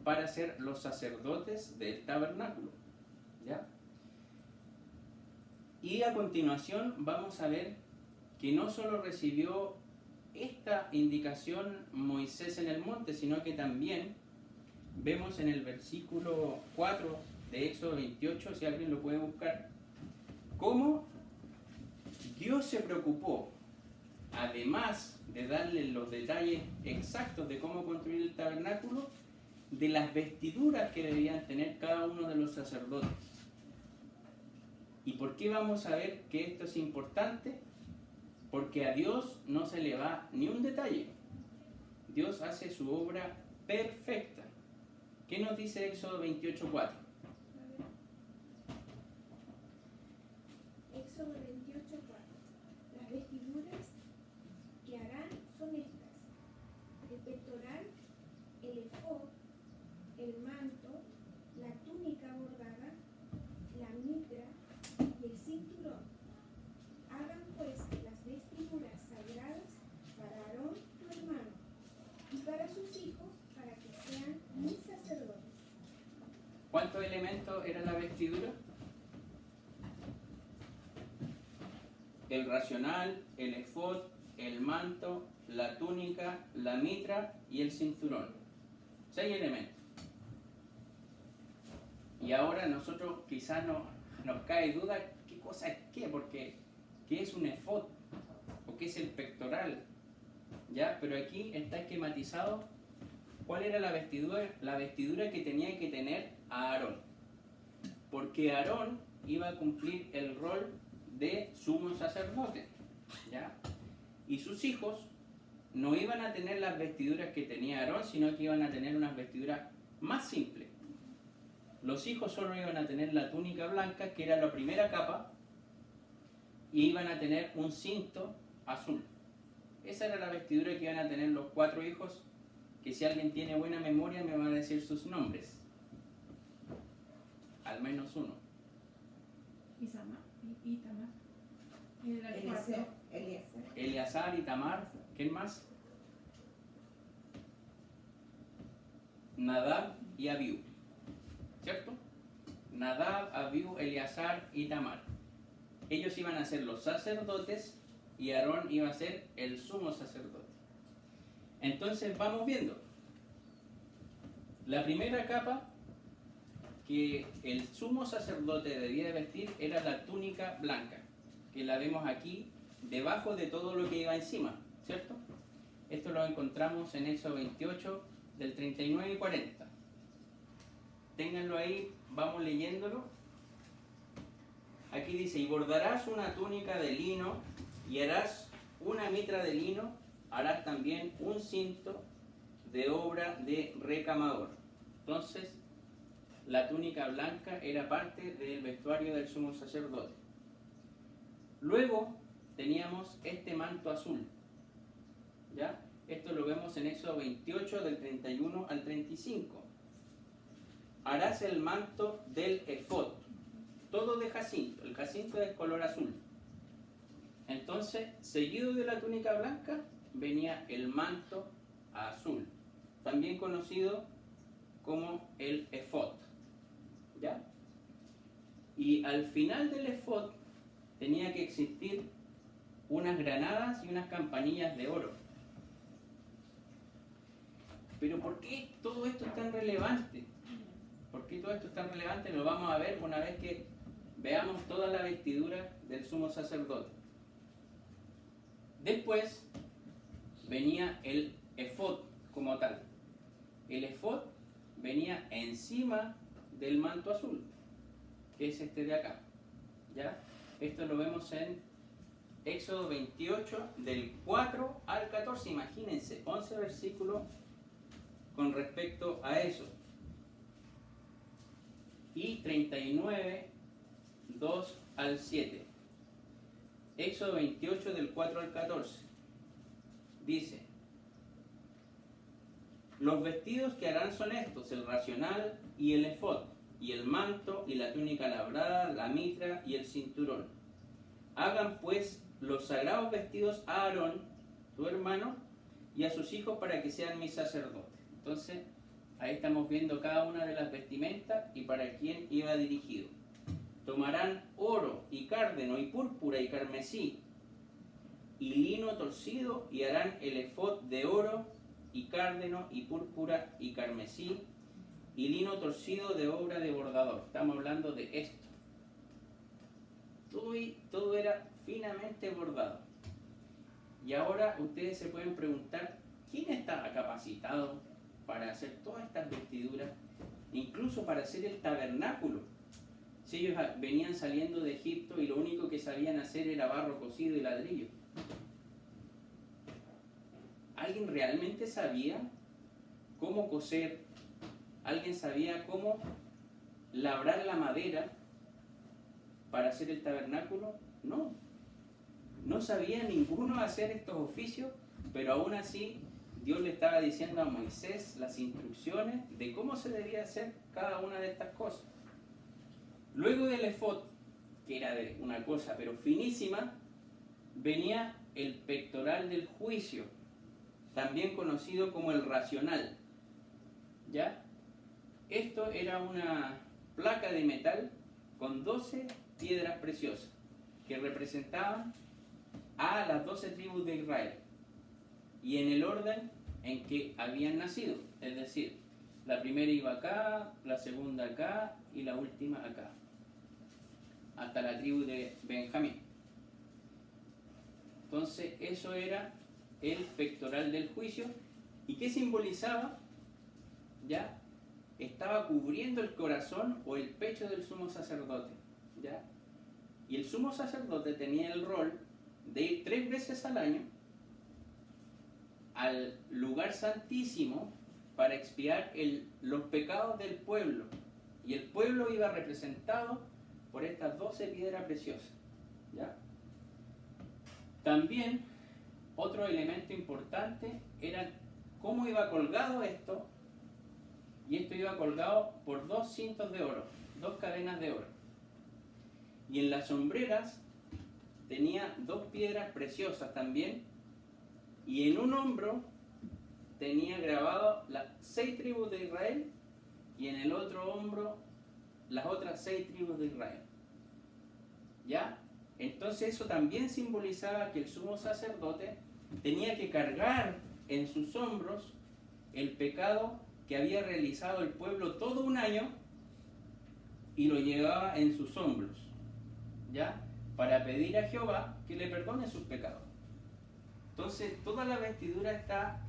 Para ser los sacerdotes del tabernáculo, ¿ya? Y a continuación vamos a ver que no solo recibió esta indicación Moisés en el monte, sino que también vemos en el versículo 4 de Éxodo 28, si alguien lo puede buscar, cómo Dios se preocupó, además de darle los detalles exactos de cómo construir el tabernáculo, de las vestiduras que debían tener cada uno de los sacerdotes. ¿Y por qué vamos a ver que esto es importante? Porque a Dios no se le va ni un detalle. Dios hace su obra perfecta. ¿Qué nos dice Éxodo 28:4? esto era la vestidura? El racional, el efod, el manto, la túnica, la mitra y el cinturón. 6 elementos. Y ahora nosotros quizás nos cae duda qué cosa es qué, porque ¿qué es un efod? ¿O qué es el pectoral? ¿Ya? Pero aquí está esquematizado cuál era la vestidura que tenía que tener Aarón. Porque Aarón iba a cumplir el rol de sumo sacerdote, ¿ya? Y sus hijos no iban a tener las vestiduras que tenía Aarón, sino que iban a tener unas vestiduras más simples. Los hijos solo iban a tener la túnica blanca, que era la primera capa, y iban a tener un cinto azul. Esa era la vestidura que iban a tener los 4 hijos, que si alguien tiene buena memoria me va a decir sus nombres. Al menos uno. Itamar. Era el cuarto. Eliezer. Eleazar y Tamar. ¿Quién más? Nadab y Abiú. ¿Cierto? Nadab, Abiú, Eleazar y Tamar. Ellos iban a ser los sacerdotes y Aarón iba a ser el sumo sacerdote. Entonces vamos viendo. La primera capa que el sumo sacerdote debía de vestir era la túnica blanca, que la vemos aquí debajo de todo lo que iba encima, ¿cierto? Esto lo encontramos en Éxodo 28, del 39 y 40. Ténganlo ahí, vamos leyéndolo. Aquí dice, y bordarás una túnica de lino, y harás una mitra de lino, harás también un cinto de obra de recamador. Entonces, la túnica blanca era parte del vestuario del sumo sacerdote. Luego teníamos este manto azul, ¿ya? Esto lo vemos en Éxodo 28, del 31 al 35. Harás el manto del efod, todo de jacinto. El jacinto es color azul. Entonces, seguido de la túnica blanca, venía el manto azul, también conocido como el efod, ¿ya? Y al final del efod tenía que existir unas granadas y unas campanillas de oro. Pero ¿por qué todo esto es tan relevante? ¿Por qué todo esto es tan relevante? Lo vamos a ver una vez que veamos toda la vestidura del sumo sacerdote. Después venía el efod como tal. El efod venía encima del manto azul, que es este de acá, ¿ya? Esto lo vemos en Éxodo 28, del 4 al 14. Imagínense, 11 versículos con respecto a eso. Y 39, 2 al 7. Éxodo 28, del 4 al 14. Dice, los vestidos que harán son estos, el racional y el efod, y el manto y la túnica labrada, la mitra y el cinturón. Hagan pues los sagrados vestidos a Aarón, tu hermano, y a sus hijos para que sean mis sacerdotes. Entonces, ahí estamos viendo cada una de las vestimentas y para quién iba dirigido. Tomarán oro y cárdeno y púrpura y carmesí y lino torcido y harán el efod de oro y cárdeno y púrpura y carmesí y lino torcido de obra de bordador. Estamos hablando de esto. Todo era finamente bordado. Y ahora ustedes se pueden preguntar, ¿quién está capacitado para hacer todas estas vestiduras? Incluso para hacer el tabernáculo. Si ellos venían saliendo de Egipto y lo único que sabían hacer era barro cocido y ladrillo. ¿Alguien realmente sabía cómo coser? ¿Alguien sabía cómo labrar la madera para hacer el tabernáculo? No. No sabía ninguno hacer estos oficios, pero aún así Dios le estaba diciendo a Moisés las instrucciones de cómo se debía hacer cada una de estas cosas. Luego del efod, que era de una cosa pero finísima, venía el pectoral del juicio, también conocido como el racional, ¿ya? Esto era una placa de metal con 12 piedras preciosas que representaban a las 12 tribus de Israel y en el orden en que habían nacido, es decir, la primera iba acá, la segunda acá y la última acá, hasta la tribu de Benjamín. Entonces eso era el pectoral del juicio. ¿Y qué simbolizaba? ¿Ya? Estaba cubriendo el corazón o el pecho del sumo sacerdote, ¿ya? Y el sumo sacerdote tenía el rol de ir 3 veces al año al lugar santísimo para expiar los pecados del pueblo. Y el pueblo iba representado por estas 12 piedras preciosas, ¿ya? También otro elemento importante era cómo iba colgado esto, y esto iba colgado por 2 cintos de oro, 2 cadenas de oro. Y en las sombreras tenía 2 piedras preciosas también, y en un hombro tenía grabado las 6 tribus de Israel, y en el otro hombro las otras 6 tribus de Israel. ¿Ya? Entonces eso también simbolizaba que el sumo sacerdote tenía que cargar en sus hombros el pecado que había realizado el pueblo todo un año y lo llevaba en sus hombros, ¿ya? Para pedir a Jehová que le perdone sus pecados. Entonces toda la vestidura está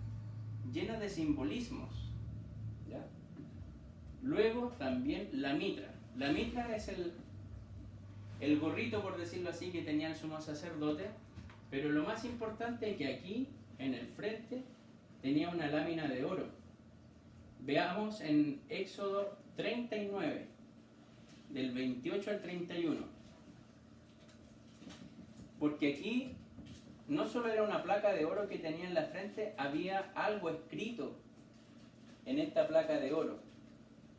llena de simbolismos, ¿ya? Luego también la mitra. La mitra es el gorrito, por decirlo así, que tenía el sumo sacerdote, pero lo más importante es que aquí, en el frente, tenía una lámina de oro. Veamos en Éxodo 39, del 28 al 31. Porque aquí no solo era una placa de oro que tenía en la frente, había algo escrito en esta placa de oro,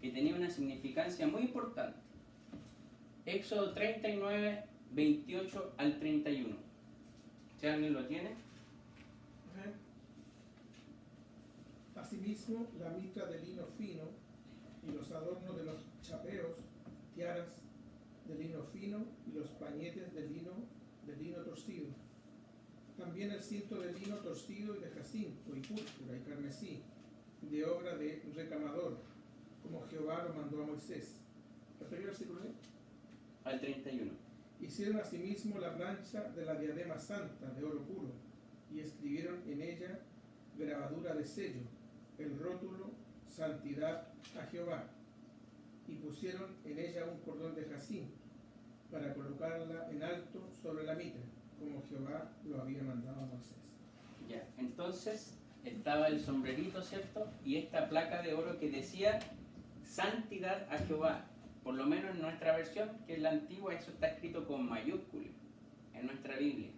que tenía una significancia muy importante. Éxodo 39, 28 al 31. Si alguien lo tiene. Asimismo, la mitra de lino fino y los adornos de los chapeos, tiaras de lino fino y los pañetes de lino torcido. También el cinto de lino torcido y de jacinto y púrpura y carmesí, de obra de recamador, como Jehová lo mandó a Moisés. ¿Hasta el versículo 10? Al 31. Hicieron asimismo la plancha de la diadema santa de oro puro y escribieron en ella grabadura de sello, el rótulo Santidad a Jehová, y pusieron en ella un cordón de jacinto para colocarla en alto sobre la mitra, como Jehová lo había mandado a Moisés. Ya, entonces estaba el sombrerito, ¿cierto? Y esta placa de oro que decía Santidad a Jehová. Por lo menos en nuestra versión, que es la antigua, eso está escrito con mayúscula en nuestra Biblia.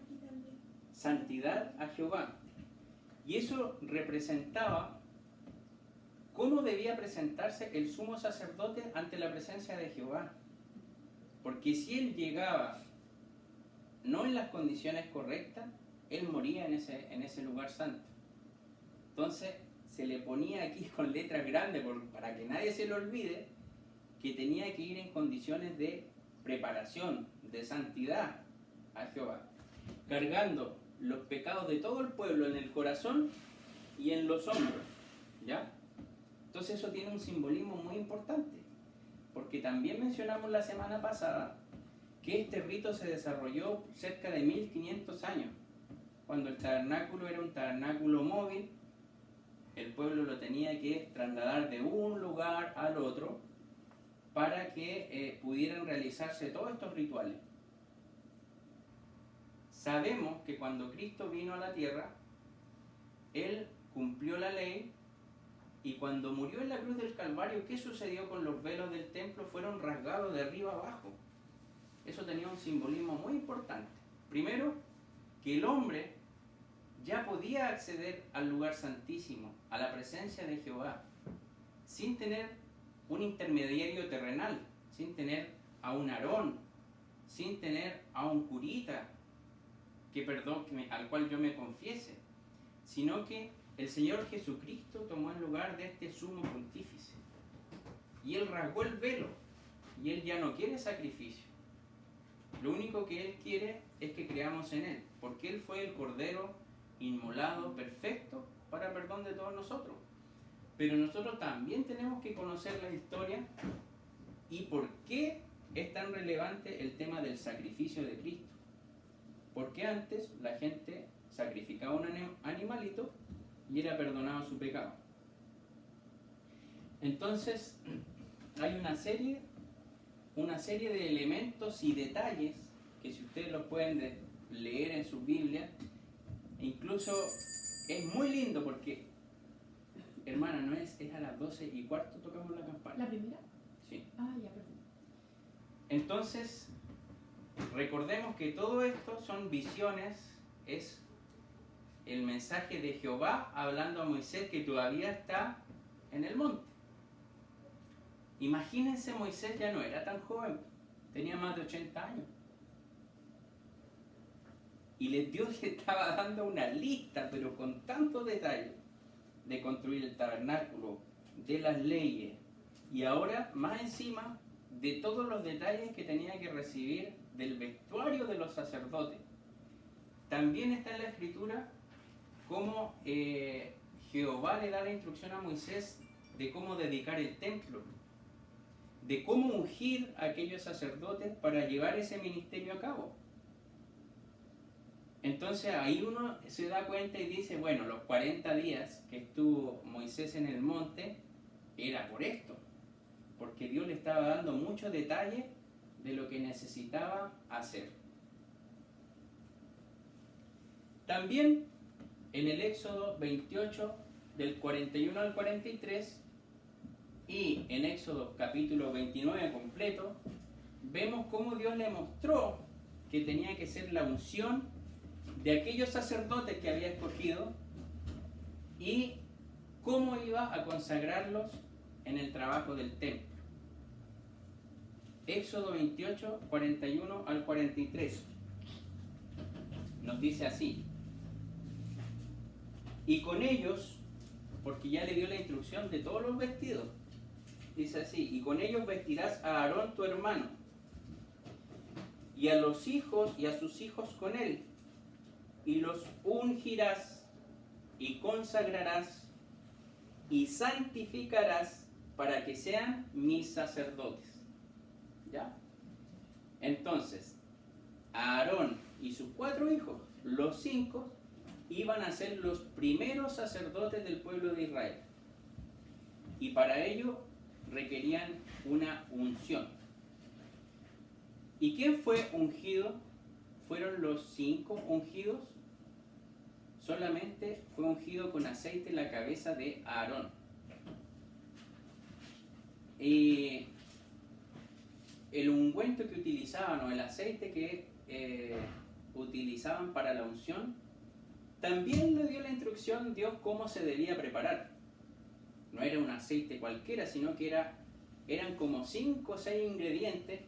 Aquí también. Santidad a Jehová. Y eso representaba cómo debía presentarse el sumo sacerdote ante la presencia de Jehová. Porque si él llegaba no en las condiciones correctas, él moría en ese lugar santo. Entonces se le ponía aquí con letras grandes para que nadie se lo olvide, que tenía que ir en condiciones de preparación, de santidad a Jehová, cargando los pecados de todo el pueblo en el corazón y en los hombros, ¿ya? Entonces eso tiene un simbolismo muy importante, porque también mencionamos la semana pasada que este rito se desarrolló cerca de 1500 años, cuando el tabernáculo era un tabernáculo móvil. El pueblo lo tenía que trasladar de un lugar al otro para que pudieran realizarse todos estos rituales. Sabemos que cuando Cristo vino a la tierra, Él cumplió la ley, y cuando murió en la cruz del Calvario, ¿qué sucedió con los velos del templo? Fueron rasgados de arriba abajo. Eso tenía un simbolismo muy importante. Primero, que el hombre ya podía acceder al lugar santísimo, a la presencia de Jehová, sin tener un intermediario terrenal, sin tener a un Aarón, sin tener a un curita al cual yo me confiese, sino que el Señor Jesucristo tomó el lugar de este sumo pontífice. Y Él rasgó el velo. Y Él ya no quiere sacrificio. Lo único que Él quiere es que creamos en Él. Porque Él fue el Cordero inmolado, perfecto, para perdón de todos nosotros. Pero nosotros también tenemos que conocer la historia y por qué es tan relevante el tema del sacrificio de Cristo. Porque antes la gente sacrificaba un animalito y era perdonado su pecado. Entonces, hay una serie de elementos y detalles que si ustedes los pueden leer en sus Biblias, incluso es muy lindo porque, hermana, ¿no es a las 12:15 tocamos la campana? ¿La primera? Sí. Ah, ya, perdón. Entonces, recordemos que todo esto son visiones, es el mensaje de Jehová hablando a Moisés que todavía está en el monte. Imagínense, Moisés ya no era tan joven, tenía más de 80 años. Y Dios le estaba dando una lista, pero con tanto detalle, de construir el tabernáculo, de las leyes, y ahora más encima de todos los detalles que tenía que recibir del vestuario de los sacerdotes. También está en la escritura cómo Jehová le da la instrucción a Moisés de cómo dedicar el templo, de cómo ungir a aquellos sacerdotes para llevar ese ministerio a cabo. Entonces ahí uno se da cuenta y dice, bueno, los 40 días que estuvo Moisés en el monte era por esto, porque Dios le estaba dando muchos detalles de lo que necesitaba hacer. También en el Éxodo 28, del 41 al 43, y en Éxodo capítulo 29 completo, vemos cómo Dios le mostró que tenía que ser la unción de aquellos sacerdotes que había escogido y cómo iba a consagrarlos en el trabajo del templo. Éxodo 28, 41 al 43 nos dice así: y con ellos, porque ya le dio la instrucción de todos los vestidos, dice así: y con ellos vestirás a Aarón tu hermano, y a los hijos y a sus hijos con él, y los ungirás, y consagrarás, y santificarás para que sean mis sacerdotes. ¿Ya? Entonces, Aarón y sus 4 hijos, los 5, iban a ser los primeros sacerdotes del pueblo de Israel. Y para ello requerían una unción. ¿Y quién fue ungido? ¿Fueron los 5 ungidos? Solamente fue ungido con aceite en la cabeza de Aarón. Y el ungüento que utilizaban, o el aceite que utilizaban para la unción, también le dio la instrucción Dios cómo se debía preparar. No era un aceite cualquiera, sino que eran como 5 o 6 ingredientes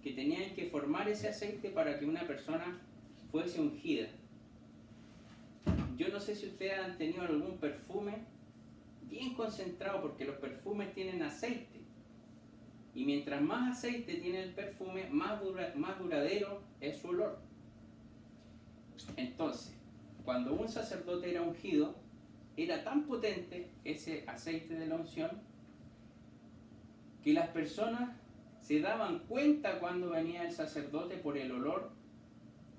que tenían que formar ese aceite para que una persona fuese ungida. Yo no sé si ustedes han tenido algún perfume bien concentrado, porque los perfumes tienen aceite. Y mientras más aceite tiene el perfume, más duradero es su olor. Entonces, cuando un sacerdote era ungido, era tan potente ese aceite de la unción que las personas se daban cuenta cuando venía el sacerdote por el olor,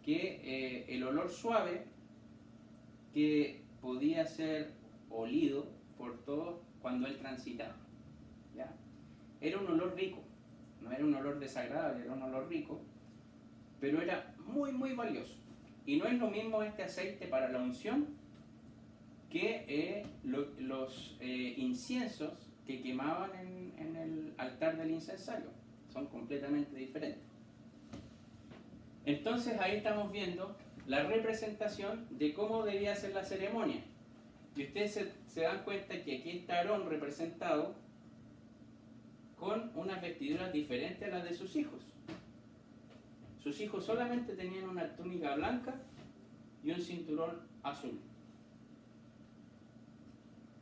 el olor suave que podía ser olido por todos cuando él transitaba. ¿Ya? Era un olor rico, no era un olor desagradable, era un olor rico, pero era muy muy valioso. Y no es lo mismo este aceite para la unción que los inciensos que quemaban en el altar del incensario. Son completamente diferentes. Entonces ahí estamos viendo la representación de cómo debía ser la ceremonia. Y ustedes se dan cuenta que aquí está Aarón representado con unas vestiduras diferentes a las de sus hijos. Sus hijos solamente tenían una túnica blanca y un cinturón azul.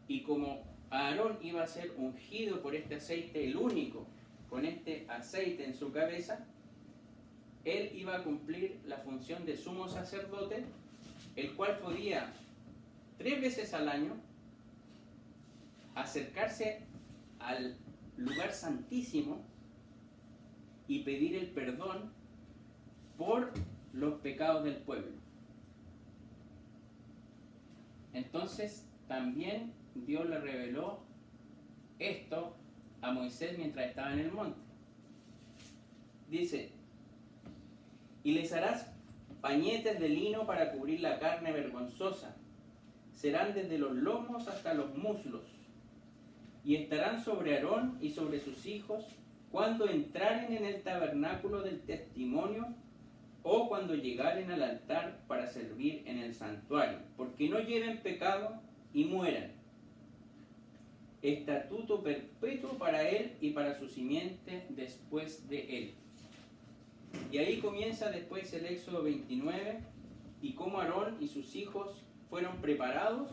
Y como Aarón iba a ser ungido por este aceite, el único, con este aceite en su cabeza, él iba a cumplir la función de sumo sacerdote, el cual podía 3 veces al año acercarse al lugar santísimo y pedir el perdón por los pecados del pueblo. Entonces también Dios le reveló esto a Moisés mientras estaba en el monte. Dice: y les harás pañetes de lino para cubrir la carne vergonzosa. Serán desde los lomos hasta los muslos. Y estarán sobre Aarón y sobre sus hijos cuando entraren en el tabernáculo del testimonio o cuando llegaren al altar para servir en el santuario, porque no lleven pecado y mueran. Estatuto perpetuo para él y para su simiente después de él. Y ahí comienza después el Éxodo 29 y cómo Aarón y sus hijos fueron preparados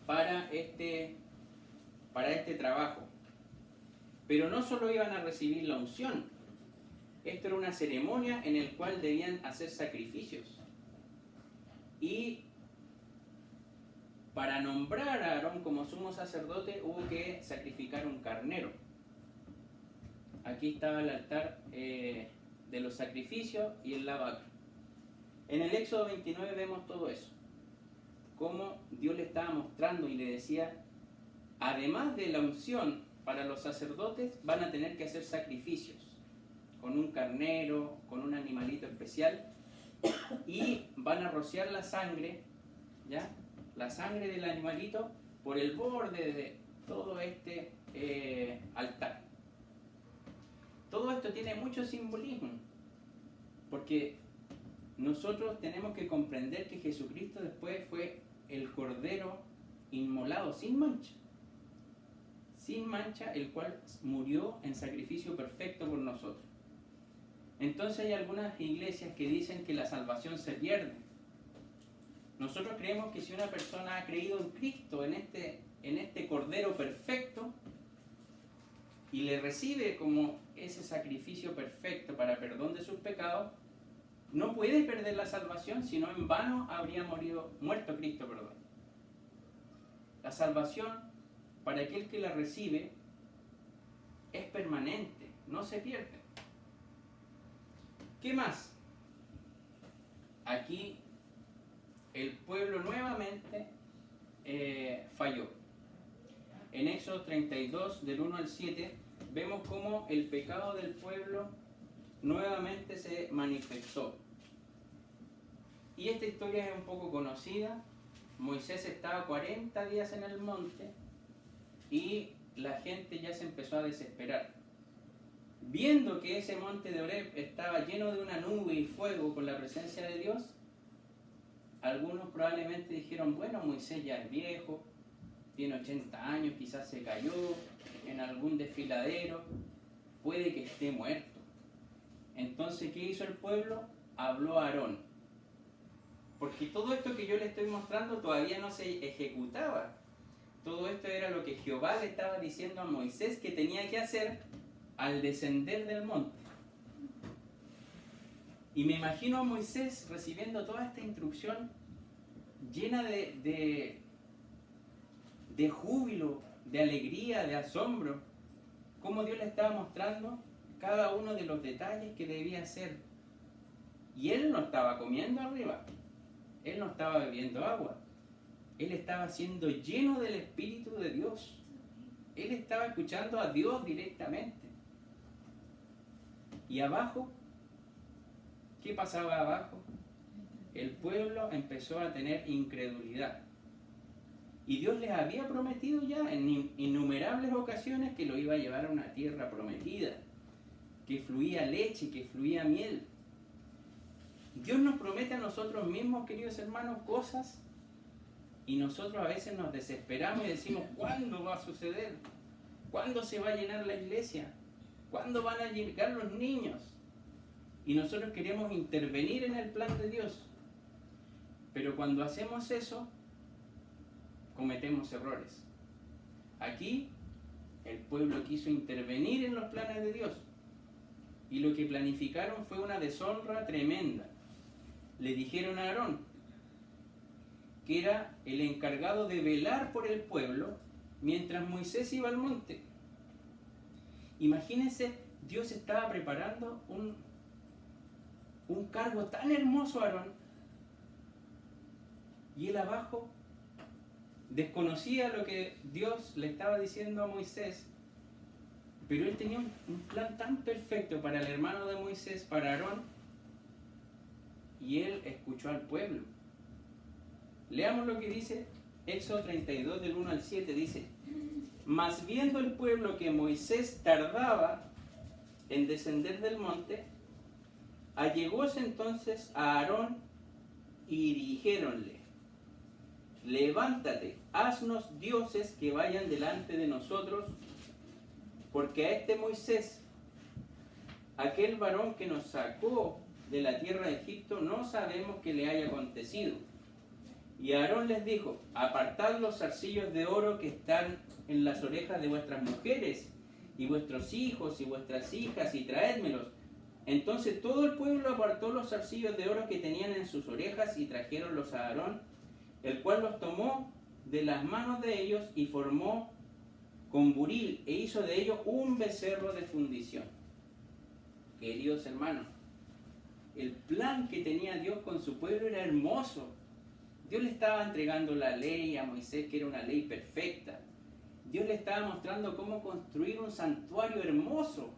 para este trabajo. Pero no solo iban a recibir la unción, esto era una ceremonia en la cual debían hacer sacrificios. Y para nombrar a Aarón como sumo sacerdote hubo que sacrificar un carnero. Aquí estaba el altar de los sacrificios y el lavacro. En el Éxodo 29 vemos todo eso. Cómo Dios le estaba mostrando y le decía, además de la unción para los sacerdotes, van a tener que hacer sacrificios con un carnero, con un animalito especial, y van a rociar la sangre, ¿ya? La sangre del animalito por el borde de todo este altar. Todo esto tiene mucho simbolismo, porque nosotros tenemos que comprender que Jesucristo después fue el Cordero inmolado sin mancha, el cual murió en sacrificio perfecto por nosotros. Entonces hay algunas iglesias que dicen que la salvación se pierde. Nosotros creemos que si una persona ha creído en Cristo, en este Cordero perfecto, y le recibe como ese sacrificio perfecto para perdón de sus pecados, no puede perder la salvación, sino en vano habría muerto Cristo, perdón. La salvación, para aquel que la recibe, es permanente, no se pierde. ¿Qué más? Aquí el pueblo nuevamente falló. En Éxodo 32, del 1 al 7, vemos cómo el pecado del pueblo nuevamente se manifestó. Y esta historia es un poco conocida. Moisés estaba 40 días en el monte y la gente ya se empezó a desesperar. Viendo que ese monte de Horeb estaba lleno de una nube y fuego con la presencia de Dios, algunos probablemente dijeron, bueno, Moisés ya es viejo, tiene 80 años, quizás se cayó en algún desfiladero, puede que esté muerto. Entonces, ¿qué hizo el pueblo? Habló a Aarón. Porque todo esto que yo le estoy mostrando todavía no se ejecutaba. Todo esto era lo que Jehová le estaba diciendo a Moisés que tenía que hacer al descender del monte. Y me imagino a Moisés recibiendo toda esta instrucción llena de júbilo, de alegría, de asombro, cómo Dios le estaba mostrando cada uno de los detalles que debía hacer. Y él no estaba comiendo arriba, él no estaba bebiendo agua, él estaba siendo lleno del Espíritu de Dios, él estaba escuchando a Dios directamente. Y abajo, ¿qué pasaba abajo? El pueblo empezó a tener incredulidad. Y Dios les había prometido ya en innumerables ocasiones que lo iba a llevar a una tierra prometida, que fluía leche, que fluía miel. Dios nos promete a nosotros mismos, queridos hermanos, cosas, y nosotros a veces nos desesperamos y decimos, ¿cuándo va a suceder? ¿Cuándo se va a llenar la iglesia? ¿Cuándo van a llegar los niños? Y nosotros queremos intervenir en el plan de Dios. Pero cuando hacemos eso, cometemos errores. Aquí el pueblo quiso intervenir en los planes de Dios. Y lo que planificaron fue una deshonra tremenda. Le dijeron a Aarón, que era el encargado de velar por el pueblo mientras Moisés iba al monte. Imagínense, Dios estaba preparando un cargo tan hermoso a Aarón, y él abajo desconocía lo que Dios le estaba diciendo a Moisés, pero él tenía un plan tan perfecto para el hermano de Moisés, para Aarón, y él escuchó al pueblo. Leamos lo que dice Éxodo 32 del 1 al 7, dice: mas viendo el pueblo que Moisés tardaba en descender del monte, allegóse entonces a Aarón y dijéronle: levántate, haznos dioses que vayan delante de nosotros, porque a este Moisés, aquel varón que nos sacó de la tierra de Egipto, no sabemos qué le haya acontecido. Y Aarón les dijo: apartad los zarcillos de oro que están en las orejas de vuestras mujeres, y vuestros hijos y vuestras hijas, y traédmelos. Entonces todo el pueblo apartó los zarcillos de oro que tenían en sus orejas, y trajeronlos a Aarón, el cual los tomó de las manos de ellos, y formó con buril, e hizo de ellos un becerro de fundición. Queridos hermanos, el plan que tenía Dios con su pueblo era hermoso. Dios le estaba entregando la ley a Moisés, que era una ley perfecta. Dios le estaba mostrando cómo construir un santuario hermoso,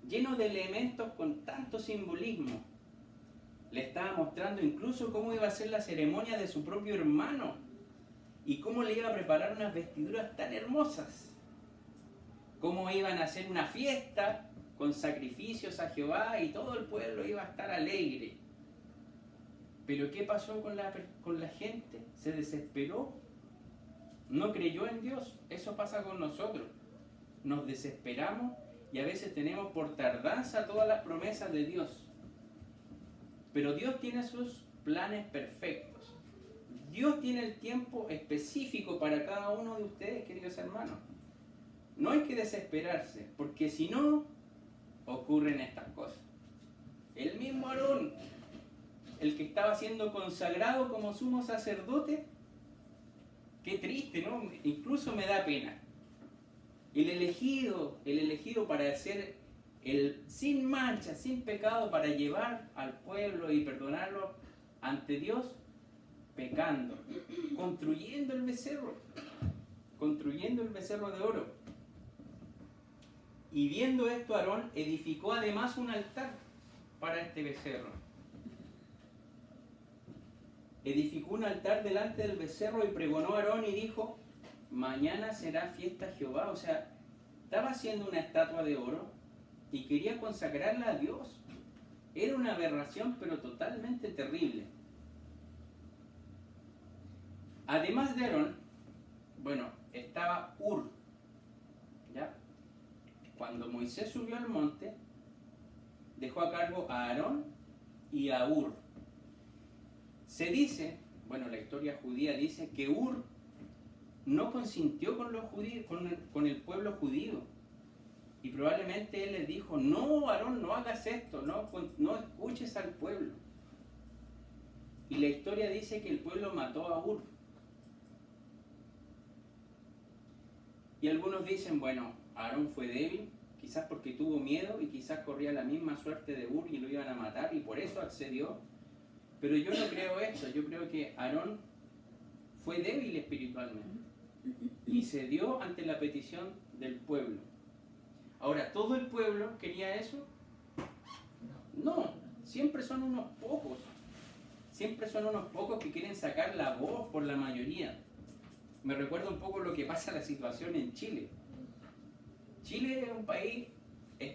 lleno de elementos con tanto simbolismo. Le estaba mostrando incluso cómo iba a ser la ceremonia de su propio hermano y cómo le iba a preparar unas vestiduras tan hermosas. Cómo iban a hacer una fiesta con sacrificios a Jehová y todo el pueblo iba a estar alegre. Pero ¿qué pasó con la gente? Se desesperó. No creyó en Dios. Eso pasa con nosotros. Nos desesperamos y a veces tenemos por tardanza todas las promesas de Dios. Pero Dios tiene sus planes perfectos. Dios tiene el tiempo específico para cada uno de ustedes, queridos hermanos. No hay que desesperarse, porque si no, ocurren estas cosas. El mismo Aarón, el que estaba siendo consagrado como sumo sacerdote, qué triste, ¿no? Incluso me da pena. El elegido para ser el sin mancha, sin pecado, para llevar al pueblo y perdonarlo ante Dios, pecando, construyendo el becerro de oro. Y viendo esto, Aarón edificó además un altar para este becerro. Edificó un altar delante del becerro y pregonó a Aarón y dijo: mañana será fiesta a Jehová. O sea, estaba haciendo una estatua de oro y quería consagrarla a Dios. Era una aberración, pero totalmente terrible. Además de Aarón, estaba Hur. ¿Ya? Cuando Moisés subió al monte, dejó a cargo a Aarón y a Hur. Se dice, la historia judía dice que Hur no consintió con los judíos, con el pueblo judío. Y probablemente él les dijo: no, Aarón, no hagas esto, no escuches al pueblo. Y la historia dice que el pueblo mató a Hur. Y algunos dicen, Aarón fue débil, quizás porque tuvo miedo y quizás corría la misma suerte de Hur y lo iban a matar y por eso accedió. Pero yo no creo esto, yo creo que Aarón fue débil espiritualmente y cedió ante la petición del pueblo. Ahora, ¿todo el pueblo quería eso? No, siempre son unos pocos. Siempre son unos pocos que quieren sacar la voz por la mayoría. Me recuerda un poco lo que pasa la situación en Chile. Chile es un país,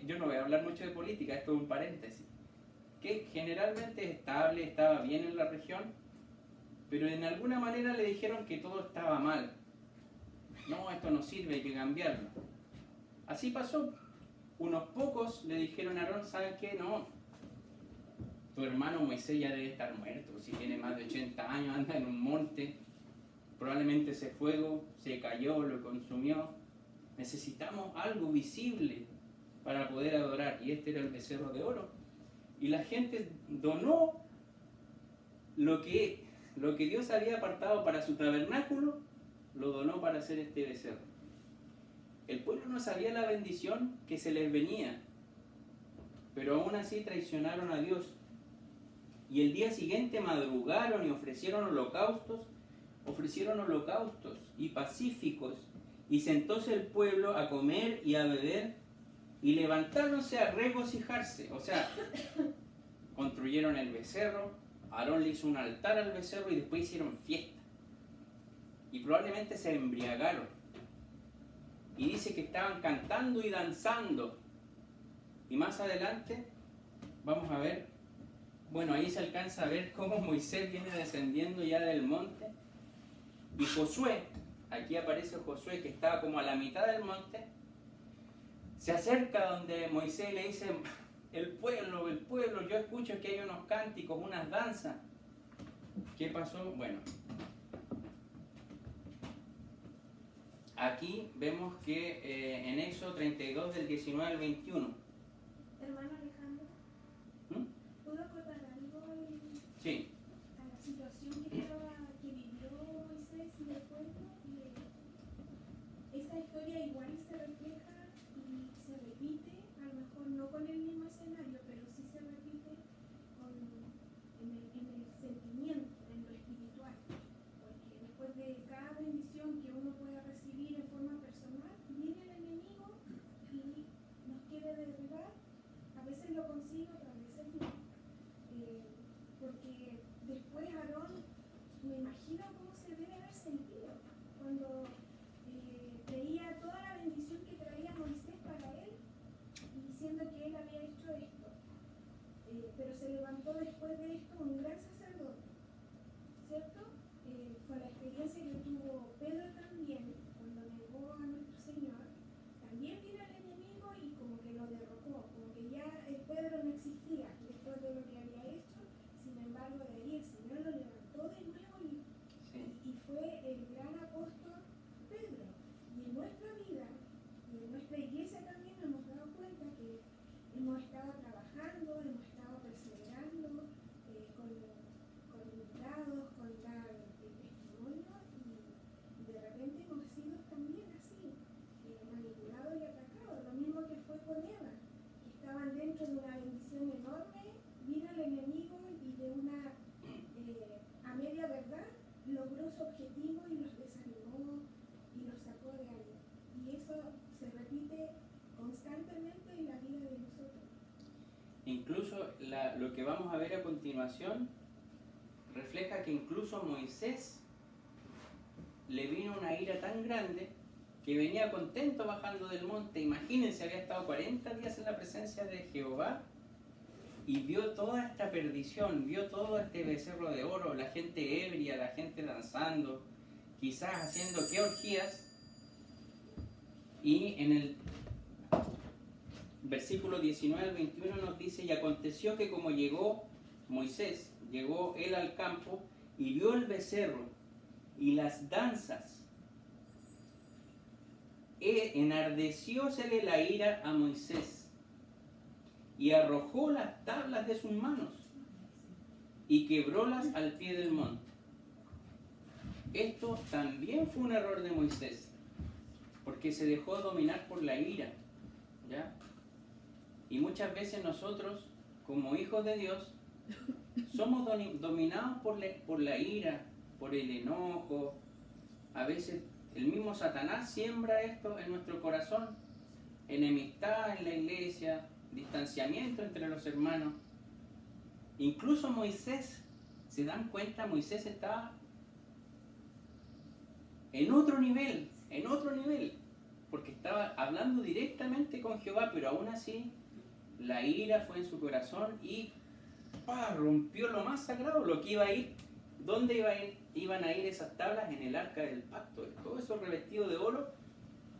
yo no voy a hablar mucho de política, esto es un paréntesis, que generalmente es estable, estaba bien en la región, pero en alguna manera le dijeron que todo estaba mal. No, esto no sirve, hay que cambiarlo. Así pasó. Unos pocos le dijeron a Aarón: ¿sabes qué? No, tu hermano Moisés ya debe estar muerto, si tiene más de 80 años, anda en un monte. probablemente ese fuego se cayó, lo consumió. Necesitamos algo visible para poder adorar, y este era el becerro de oro. Y la gente donó lo que Dios había apartado para su tabernáculo, lo donó para hacer este becerro. El pueblo no sabía la bendición que se les venía, pero aún así traicionaron a Dios. Y el día siguiente madrugaron y ofrecieron holocaustos y pacíficos, y sentóse el pueblo a comer y a beber, y levantáronse a regocijarse. O sea, construyeron el becerro, Aarón le hizo un altar al becerro y después hicieron fiesta. Y probablemente se embriagaron. Y dice que estaban cantando y danzando. Y más adelante vamos a ver, bueno, ahí se alcanza a ver cómo Moisés viene descendiendo ya del monte. Y Josué, aquí aparece Josué que estaba como a la mitad del monte, se acerca donde Moisés le dice: el pueblo, yo escucho que hay unos cánticos, unas danzas. ¿Qué pasó? Bueno, aquí vemos que en Éxodo 32 del 19 al 21. Hermano Alejandro, ¿puedo acotar algo Sí. a la situación que vivió Moisés y el pueblo? Esa historia igual se refleja y se repite, a lo mejor no con el mismo escenario, pero sí se repite en el sentimiento, en lo espiritual. Porque después de cada bendición que uno pueda recibir en forma personal, viene el enemigo y nos quiere derribar. A veces lo consigue, otras veces no. Porque después Aarón, me imagino cómo se debe haber sentido cuando veía toda la bendición que traía Moisés para él, diciendo que él había hecho esto. Pero se levantó después de esto un gran sacerdote, ¿cierto? Con la experiencia que tuvo Pedro también, cuando negó a nuestro Señor, también vino el enemigo y como que lo derrotó, como que ya Pedro no existía después de lo que había hecho. Sin embargo, de ahí el Señor lo levantó de nuevo y fue el gran apóstol Pedro. Y en nuestra vida y en nuestra iglesia también nos hemos dado cuenta que hemos estado trabajando, hemos estado perseverando con invitados, con dar testimonio, y de repente hemos sido también así, manipulados y atacados. Lo mismo que fue con Eva, que estaban dentro de una bendición enorme, vino el enemigo y de una a media verdad logró su objetivo y los desanimó y los sacó de ahí. Y eso se repite constantemente en la vida de nosotros. Incluso lo que vamos a ver a continuación refleja que incluso Moisés le vino una ira tan grande que venía contento bajando del monte. Imagínense, había estado 40 días en la presencia de Jehová y vio toda esta perdición, vio todo este becerro de oro, la gente ebria, la gente danzando, quizás haciendo qué orgías. Y en el versículo 19 al 21 nos dice: y aconteció que como llegó él al campo y vio el becerro y las danzas, enardeciósele la ira a Moisés y arrojó las tablas de sus manos y quebrólas al pie del monte. Esto también fue un error de Moisés, porque se dejó dominar por la ira, ¿ya? Y muchas veces nosotros, como hijos de Dios, somos dominados por la ira, por el enojo. A veces el mismo Satanás siembra esto en nuestro corazón: enemistad en la iglesia, distanciamiento entre los hermanos. Incluso Moisés, ¿se dan cuenta? Moisés estaba en otro nivel, porque estaba hablando directamente con Jehová, pero aún así la ira fue en su corazón y rompió lo más sagrado, lo que iba a ir. ¿Dónde iban a ir esas tablas? En el arca del pacto. Todo eso revestido de oro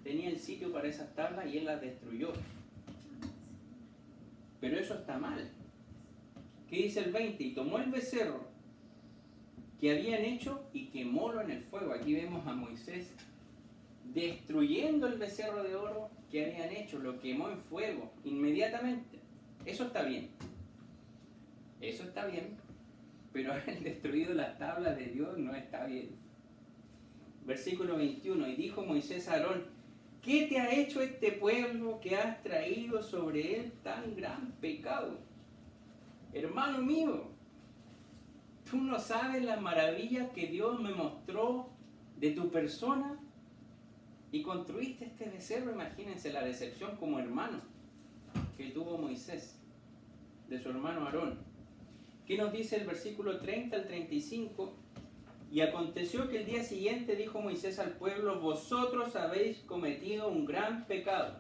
tenía el sitio para esas tablas y él las destruyó. Pero eso está mal. ¿Qué dice el 20? Y tomó el becerro que habían hecho y quemólo en el fuego. Aquí vemos a Moisés destruyendo el becerro de oro que habían hecho, lo quemó en fuego inmediatamente. Eso está bien. Eso está bien, pero haber destruido las tablas de Dios no está bien. Versículo 21, y dijo Moisés a Aarón, ¿qué te ha hecho este pueblo que has traído sobre él tan gran pecado? Hermano mío, tú no sabes las maravillas que Dios me mostró de tu persona y construiste este becerro. Imagínense la decepción como hermano que tuvo Moisés de su hermano Aarón. ¿Qué nos dice el versículo 30 al 35? Y aconteció que el día siguiente dijo Moisés al pueblo, vosotros habéis cometido un gran pecado,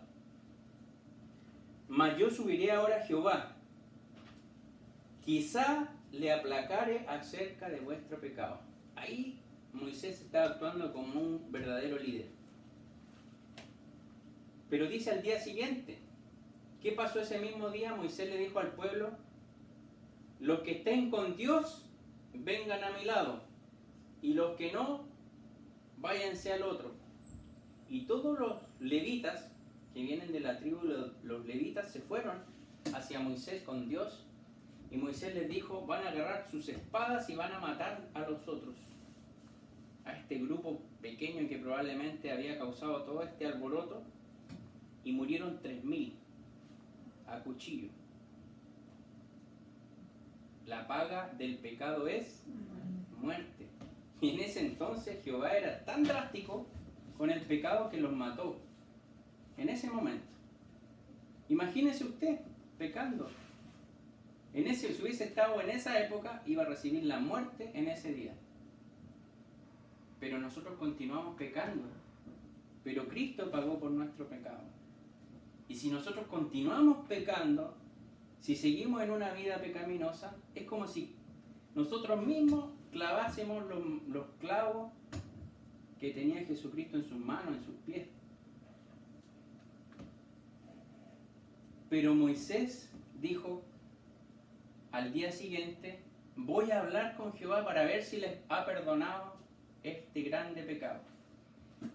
mas yo subiré ahora a Jehová, quizá le aplacare acerca de vuestro pecado. Ahí Moisés estaba actuando como un verdadero líder. Pero dice al día siguiente, ¿qué pasó ese mismo día? Moisés le dijo al pueblo, los que estén con Dios, vengan a mi lado, y los que no, váyanse al otro. Y todos los levitas, que vienen de la tribu, los levitas se fueron hacia Moisés con Dios, y Moisés les dijo, van a agarrar sus espadas y van a matar a los otros, a este grupo pequeño que probablemente había causado todo este alboroto, y murieron 3.000 a cuchillo. La paga del pecado es muerte. Y en ese entonces Jehová era tan drástico con el pecado que los mató. En ese momento. Imagínese usted pecando. Si hubiese estado en esa época, iba a recibir la muerte en ese día. Pero nosotros continuamos pecando. Pero Cristo pagó por nuestro pecado. Y si nosotros continuamos pecando, si seguimos en una vida pecaminosa, es como si nosotros mismos clavásemos los clavos que tenía Jesucristo en sus manos, en sus pies. Pero Moisés dijo al día siguiente, voy a hablar con Jehová para ver si les ha perdonado este grande pecado.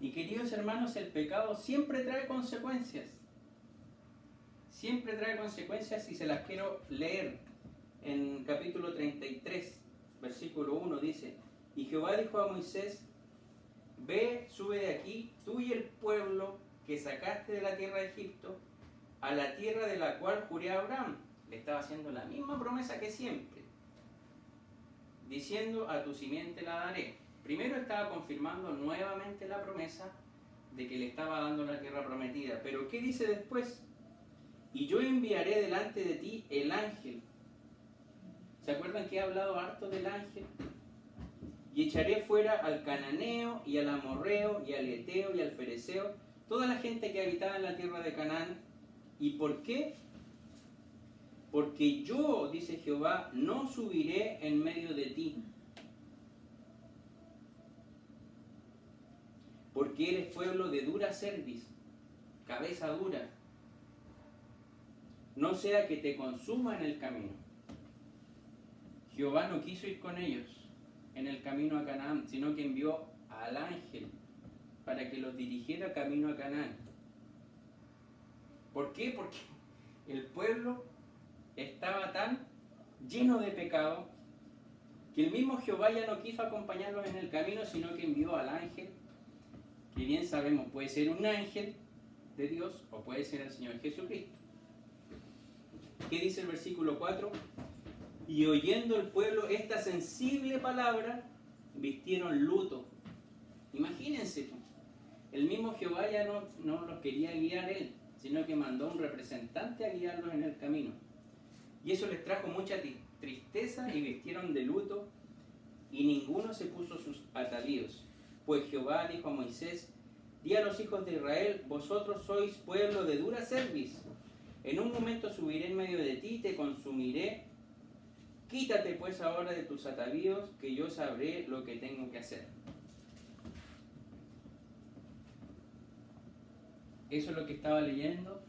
Y queridos hermanos, el pecado siempre trae consecuencias. Siempre trae consecuencias y se las quiero leer. En capítulo 33, versículo 1 dice, y Jehová dijo a Moisés, ve, sube de aquí, tú y el pueblo que sacaste de la tierra de Egipto, a la tierra de la cual juré a Abraham. Le estaba haciendo la misma promesa que siempre, diciendo, a tu simiente la daré. Primero estaba confirmando nuevamente la promesa de que le estaba dando la tierra prometida. Pero ¿qué dice después? Y yo enviaré delante de ti el ángel. ¿Se acuerdan que he hablado harto del ángel? Y echaré fuera al cananeo y al amorreo y al eteo y al fereceo, toda la gente que habitaba en la tierra de Canaán. ¿Y por qué? Porque yo, dice Jehová, no subiré en medio de ti. Porque eres pueblo de dura cerviz, cabeza dura. No sea que te consuma en el camino. Jehová no quiso ir con ellos en el camino a Canaán, sino que envió al ángel para que los dirigiera camino a Canaán. ¿Por qué? Porque el pueblo estaba tan lleno de pecado que el mismo Jehová ya no quiso acompañarlos en el camino, sino que envió al ángel, que bien sabemos puede ser un ángel de Dios o puede ser el Señor Jesucristo. ¿Qué dice el versículo 4? Y oyendo el pueblo esta sensible palabra, vistieron luto. Imagínense, el mismo Jehová ya no los quería guiar él, sino que mandó un representante a guiarlos en el camino. Y eso les trajo mucha tristeza y vistieron de luto, y ninguno se puso sus atavíos. Pues Jehová dijo a Moisés, di a los hijos de Israel, vosotros sois pueblo de dura cerviz. En un momento subiré en medio de ti y te consumiré. Quítate pues ahora de tus atavíos, que yo sabré lo que tengo que hacer. Eso es lo que estaba leyendo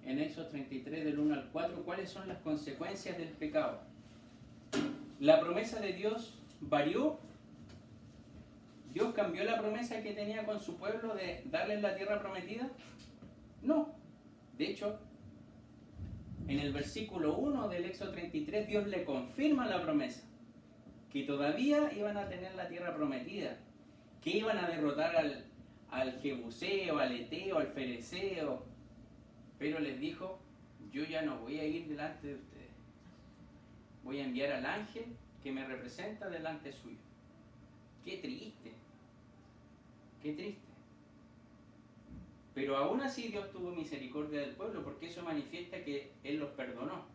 en Éxodo 33, del 1 al 4. ¿Cuáles son las consecuencias del pecado? La promesa de Dios varió ¿Dios cambió la promesa que tenía con su pueblo de darles la tierra prometida? No. De hecho, en el versículo 1 del Éxodo 33, Dios le confirma la promesa, que todavía iban a tener la tierra prometida, que iban a derrotar al Jebuseo, al Eteo, al Fereceo, pero les dijo, yo ya no voy a ir delante de ustedes, voy a enviar al ángel que me representa delante suyo. Qué triste, qué triste. Pero aún así Dios tuvo misericordia del pueblo, porque eso manifiesta que Él los perdonó,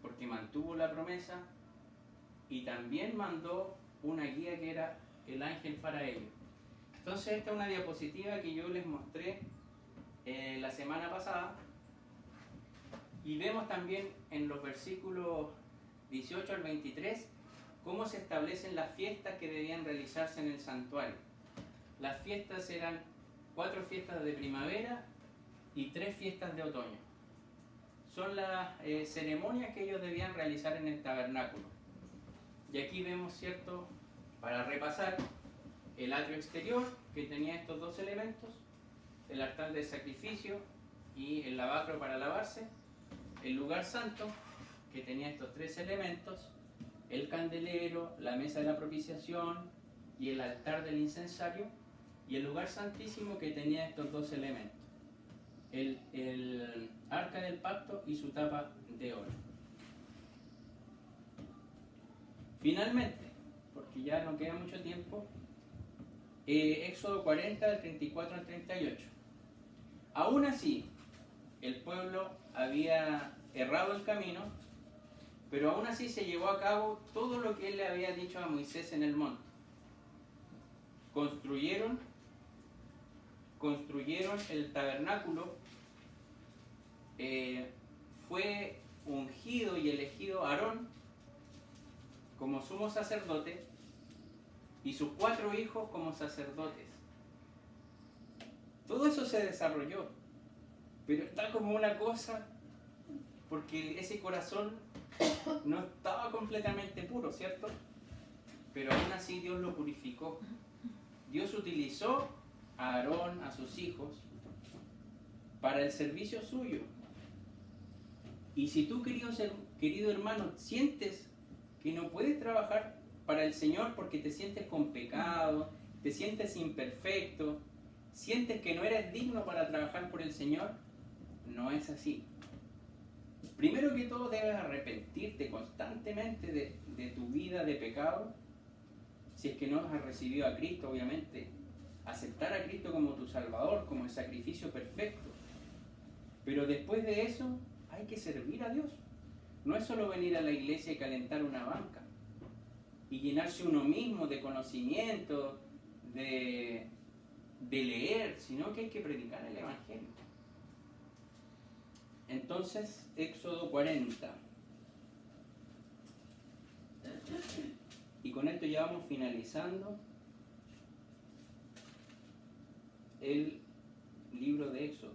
porque mantuvo la promesa y también mandó una guía que era el ángel para ellos. Entonces esta es una diapositiva que yo les mostré la semana pasada, y vemos también en los versículos 18 al 23 cómo se establecen las fiestas que debían realizarse en el santuario. Las fiestas eran 4 fiestas de primavera y 3 fiestas de otoño. Son las ceremonias que ellos debían realizar en el tabernáculo. Y aquí vemos, ¿cierto?, para repasar, el atrio exterior, que tenía estos 2 elementos, el altar de sacrificio y el lavacro para lavarse, el lugar santo, que tenía estos 3 elementos, el candelero, la mesa de la propiciación y el altar del incensario, y el lugar santísimo, que tenía estos 2 elementos, el arca del pacto y su tapa de oro. Finalmente, porque ya no queda mucho tiempo, Éxodo 40, del 34 al 38. Aún así, el pueblo había errado el camino, pero aún así se llevó a cabo todo lo que él le había dicho a Moisés en el monte. Construyeron el tabernáculo, fue ungido y elegido Aarón como sumo sacerdote y sus 4 hijos como sacerdotes. Todo eso se desarrolló, pero está como una cosa, porque ese corazón no estaba completamente puro, ¿cierto? Pero aún así Dios lo purificó. Dios utilizó a Aarón, a sus hijos, para el servicio suyo. Y si tú, querido hermano, sientes que no puedes trabajar para el Señor porque te sientes con pecado, te sientes imperfecto, sientes que no eres digno para trabajar por el Señor, no es así. Primero que todo debes arrepentirte constantemente de tu vida de pecado. Si es que no has recibido a Cristo, obviamente, aceptar a Cristo como tu Salvador, como el sacrificio perfecto. Pero después de eso hay que servir a Dios. No es solo venir a la iglesia y calentar una banca y llenarse uno mismo de conocimiento, de leer, sino que hay que predicar el Evangelio. Entonces, Éxodo 40. Y con esto ya vamos finalizando el libro de Éxodo.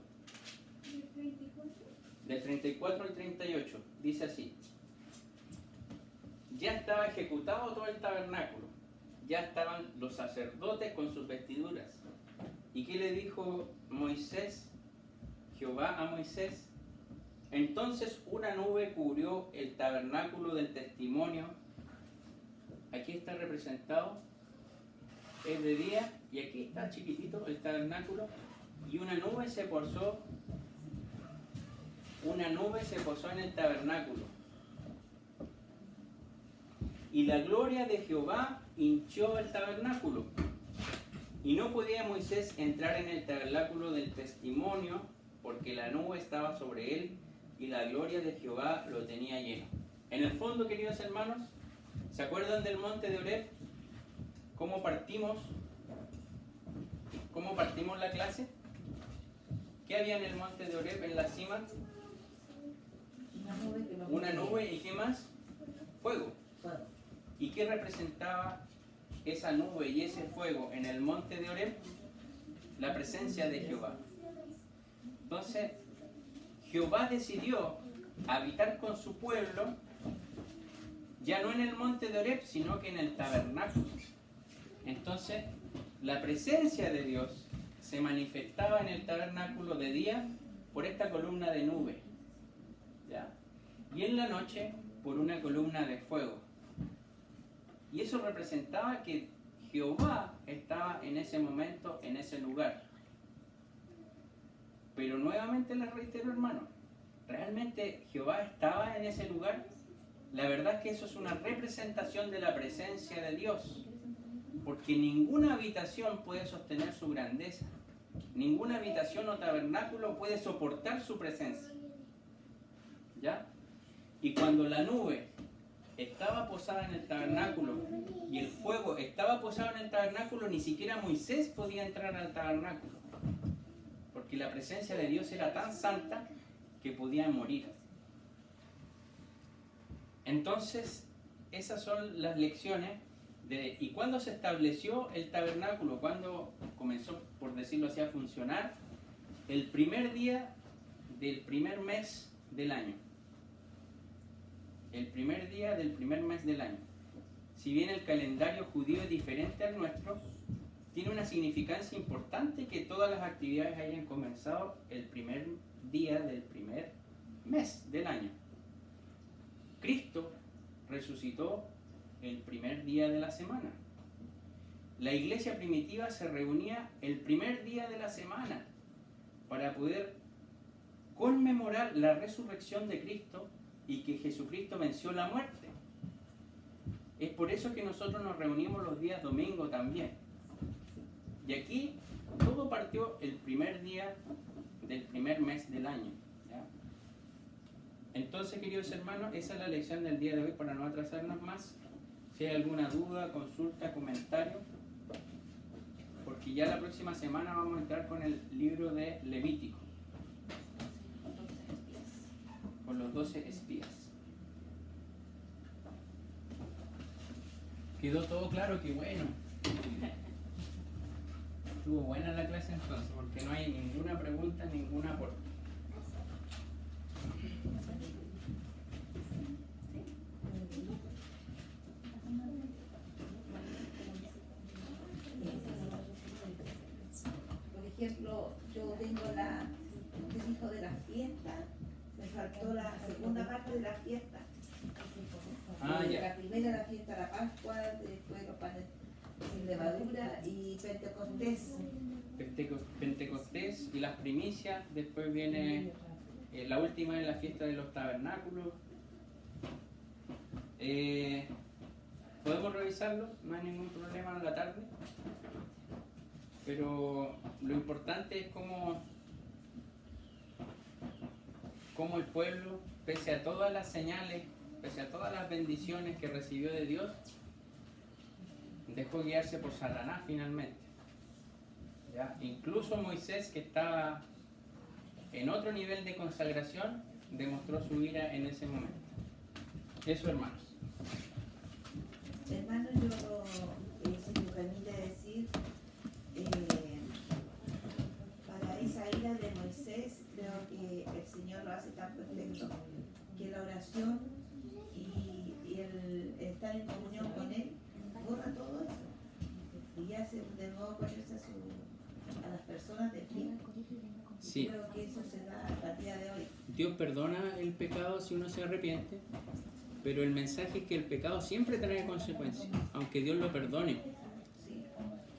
Del 34 al 38, dice así: ya estaba ejecutado todo el tabernáculo, ya estaban los sacerdotes con sus vestiduras. ¿Y qué le dijo Jehová a Moisés? Entonces una nube cubrió el tabernáculo del testimonio. Aquí está representado, es de día, y aquí está chiquitito el tabernáculo, y una nube se posó en el tabernáculo. Y la gloria de Jehová hinchó el tabernáculo. Y no podía Moisés entrar en el tabernáculo del testimonio, porque la nube estaba sobre él y la gloria de Jehová lo tenía lleno. En el fondo, queridos hermanos, ¿se acuerdan del monte de Oreb? ¿Cómo partimos la clase? ¿Qué había en el monte de Oreb, en la cima? Una nube, ¿y qué más? Fuego. ¿Y qué representaba esa nube y ese fuego en el monte de Oreb? La presencia de Jehová. Entonces, Jehová decidió habitar con su pueblo, ya no en el monte de Oreb, sino que en el tabernáculo. Entonces, la presencia de Dios se manifestaba en el tabernáculo de día por esta columna de nube, ¿ya? Y en la noche por una columna de fuego. Y eso representaba que Jehová estaba en ese momento, en ese lugar. Pero nuevamente les reitero, hermano, ¿realmente Jehová estaba en ese lugar? La verdad es que eso es una representación de la presencia de Dios, porque ninguna habitación puede sostener su grandeza, ninguna habitación o tabernáculo puede soportar su presencia, ¿ya? Y cuando la nube estaba posada en el tabernáculo y el fuego estaba posado en el tabernáculo, ni siquiera Moisés podía entrar al tabernáculo, porque la presencia de Dios era tan santa que podían morir. Entonces, esas son las lecciones de... ¿Y cuándo se estableció el tabernáculo? ¿Cuándo comenzó, por decirlo así, a funcionar? El primer día del primer mes del año. El primer día del primer mes del año. Si bien el calendario judío es diferente al nuestro, tiene una significancia importante que todas las actividades hayan comenzado el primer día del primer mes del año. Cristo resucitó el primer día de la semana. La iglesia primitiva se reunía el primer día de la semana para poder conmemorar la resurrección de Cristo y que Jesucristo venció la muerte. Es por eso que nosotros nos reunimos los días domingo también. Y aquí todo partió el primer día del primer mes del año, ¿ya? Entonces, queridos hermanos, esa es la lección del día de hoy para no atrasarnos más. Si hay alguna duda, consulta, comentario, porque ya la próxima semana vamos a entrar con el libro de Levítico, con los 12 espías. ¿Quedó todo claro? Qué bueno. Estuvo buena la clase entonces, porque no hay ninguna pregunta, ningún aporte. Por ejemplo, yo tengo usted dijo de la fiesta, me faltó la segunda parte de la fiesta. Ya. La primera, la fiesta de la Pascua, después los panes sin levadura y Pentecostés. Pentecostés y las primicias, después viene la última es la fiesta de los tabernáculos. Podemos revisarlo, no hay ningún problema en la tarde, pero lo importante es cómo el pueblo, pese a todas las señales, pese a todas las bendiciones que recibió de Dios, dejó guiarse por Satanás finalmente. ¿Ya? Incluso Moisés, que estaba en otro nivel de consagración, demostró su ira en ese momento. Eso, hermanos. Hermano, yo, si me permite decir, para esa ira de Moisés, creo que el Señor lo hace tan perfecto, que la oración y el estar en comunión con Él borra todo eso y hace de nuevo ponerse a las personas de pie. Sí. Creo que eso se da al día de hoy. Dios perdona el pecado si uno se arrepiente, pero el mensaje es que el pecado siempre trae consecuencias, aunque Dios lo perdone. Sí.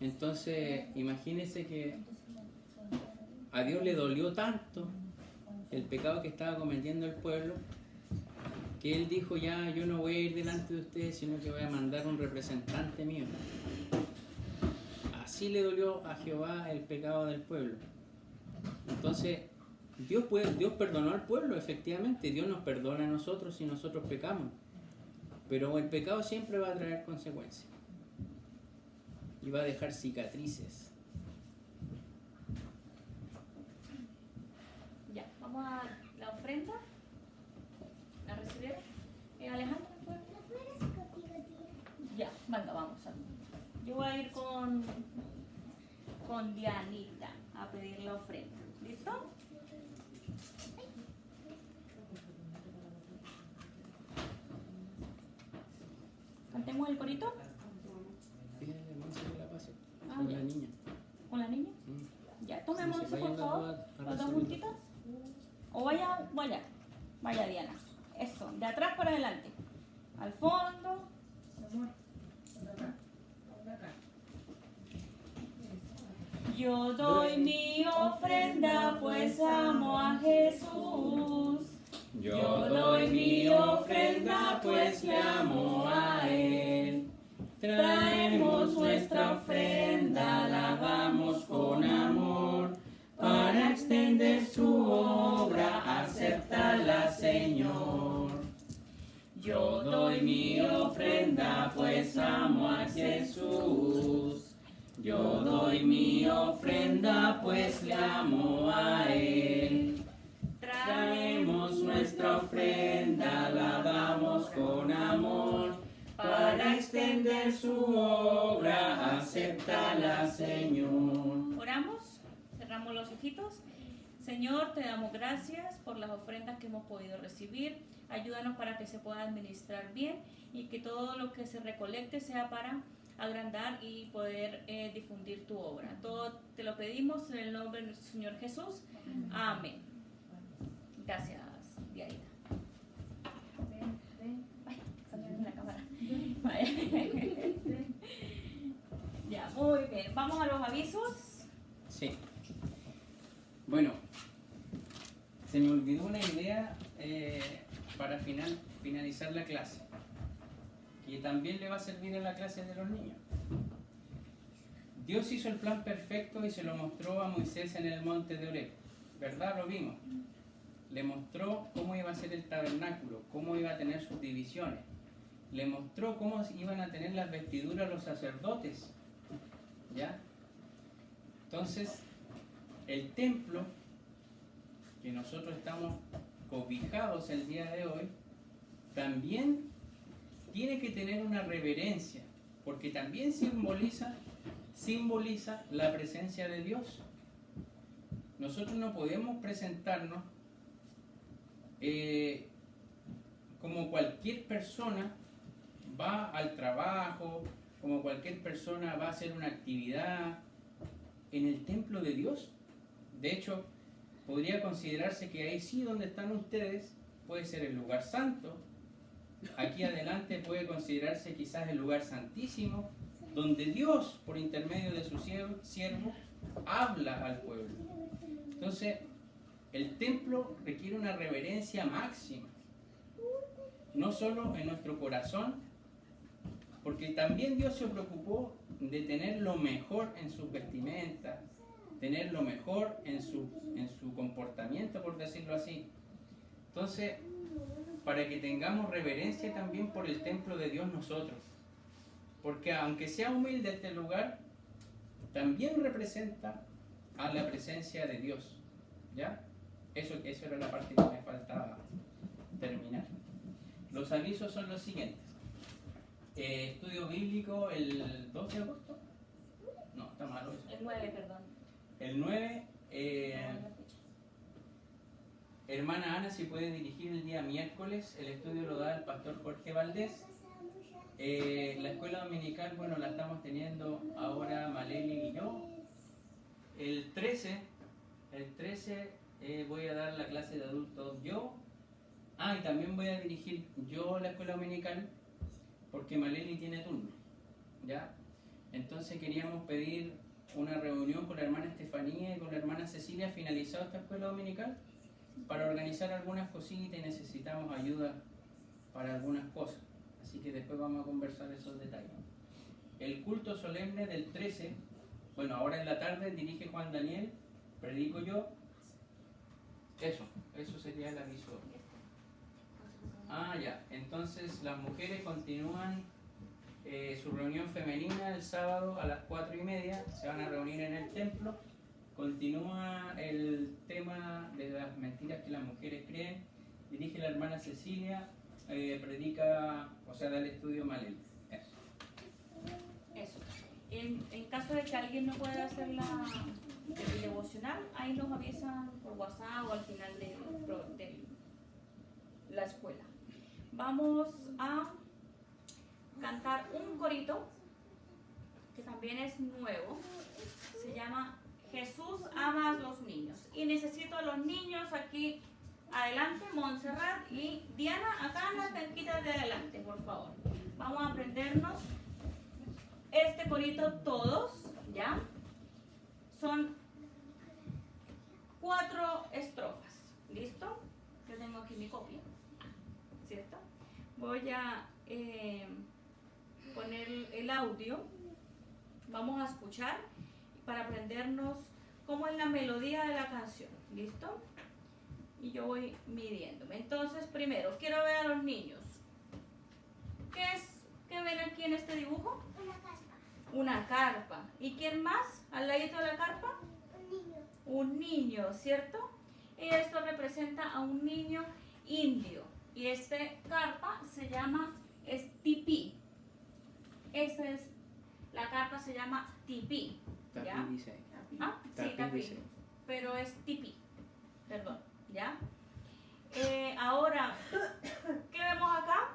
Entonces, imagínese que a Dios le dolió tanto el pecado que estaba cometiendo el pueblo, que Él dijo: ya, yo no voy a ir delante de ustedes, sino que voy a mandar un representante mío. Así le dolió a Jehová el pecado del pueblo. Entonces, Dios perdonó al pueblo, efectivamente. Dios nos perdona a nosotros si nosotros pecamos. Pero el pecado siempre va a traer consecuencias. Y va a dejar cicatrices. Ya, vamos a la ofrenda. ¿La recibieron? Alejandro, ¿me puede? Ya, venga, vamos. Yo voy a ir con Dianita a pedir la ofrenda. ¿Listo? ¿Cantemos el corito? Fíjense, Yo doy mi ofrenda, pues amo a Jesús. Yo doy mi ofrenda, pues le amo a Él. Traemos nuestra ofrenda, la damos con amor, para extender su obra, acéptala, Señor. Yo doy mi ofrenda, pues amo a Jesús. Yo doy mi ofrenda, pues le amo a Él. Traemos nuestra ofrenda, la damos con amor, para extender su obra, acéptala, Señor. Oramos, cerramos los ojitos. Señor, te damos gracias por las ofrendas que hemos podido recibir. Ayúdanos para que se pueda administrar bien y que todo lo que se recolecte sea para agrandar y poder difundir tu obra. Todo te lo pedimos en el nombre de nuestro Señor Jesús. Amén. Gracias, Diarita. Ay, salió en la cámara. Ya, muy bien. Vamos a los avisos. Sí. Bueno, se me olvidó una idea para finalizar la clase, que también le va a servir en la clase de los niños. Dios hizo el plan perfecto y se lo mostró a Moisés en el monte de Horeb, ¿verdad? Lo vimos. Le mostró cómo iba a ser el tabernáculo, cómo iba a tener sus divisiones. Le mostró cómo iban a tener las vestiduras los sacerdotes, ¿ya? Entonces, el templo que nosotros estamos cobijados el día de hoy, también tiene que tener una reverencia, porque también simboliza la presencia de Dios. Nosotros no podemos presentarnos como cualquier persona va al trabajo, como cualquier persona va a hacer una actividad en el templo de Dios. De hecho, podría considerarse que ahí sí donde están ustedes puede ser el lugar santo. Aquí adelante puede considerarse quizás el lugar santísimo, donde Dios, por intermedio de su siervo, habla al pueblo. Entonces, el templo requiere una reverencia máxima, no solo en nuestro corazón, porque también Dios se preocupó de tener lo mejor en sus vestimentas, tener lo mejor en su comportamiento, por decirlo así. Entonces, para que tengamos reverencia también por el templo de Dios nosotros, porque aunque sea humilde este lugar, también representa a la presencia de Dios, ¿ya? Eso era la parte que me faltaba terminar. Los avisos son los siguientes. Estudio bíblico el 2 de agosto. No, está malo eso. El 9, perdón. El 9, hermana Ana, si puede dirigir el día miércoles, el estudio lo da el pastor Jorge Valdés. La escuela dominical, bueno, la estamos teniendo ahora Maleli y yo. El 13 voy a dar la clase de adultos yo. Y también voy a dirigir yo la escuela dominical, porque Maleli tiene turno, ¿ya? Entonces queríamos pedir una reunión con la hermana Estefanía y con la hermana Cecilia, finalizado esta escuela dominical, para organizar algunas cositas y necesitamos ayuda para algunas cosas. Así que después vamos a conversar esos detalles. El culto solemne del 13, bueno, ahora en la tarde dirige Juan Daniel, predico yo. Eso sería el aviso. Ya, entonces las mujeres continúan su reunión femenina el sábado a las 4:30, se van a reunir en el templo. Continúa el tema de las mentiras que las mujeres creen, dirige la hermana Cecilia, predica, o sea, da el estudio Malel. Eso. En caso de que alguien no pueda hacer el devocional, ahí nos avisan por WhatsApp o al final de la escuela. Vamos a cantar un corito que también es nuevo. Se llama Jesús ama a los niños. Y necesito a los niños aquí adelante, Montserrat y Diana, acá en las tanquitas de adelante, por favor. Vamos a aprendernos este corito todos, ¿ya? son 4 estrofas. ¿Listo? Yo tengo aquí mi copia, ¿cierto? Voy a poner el audio. Vamos a escuchar para aprendernos cómo es la melodía de la canción. ¿Listo? Y yo voy midiéndome. Entonces, primero, quiero ver a los niños. ¿Qué ven aquí en este dibujo? Una carpa. Una carpa. ¿Y quién más? ¿Al ladito de la carpa? Un niño. Un niño, ¿cierto? Y esto representa a un niño indio. Y este carpa se llama tipí. La carpa se llama tipí. ¿Ya? Tapi dice. Ah, sí, Tapi tapí. dice. Pero es tipí. Perdón, ¿ya? Ahora, ¿qué vemos acá?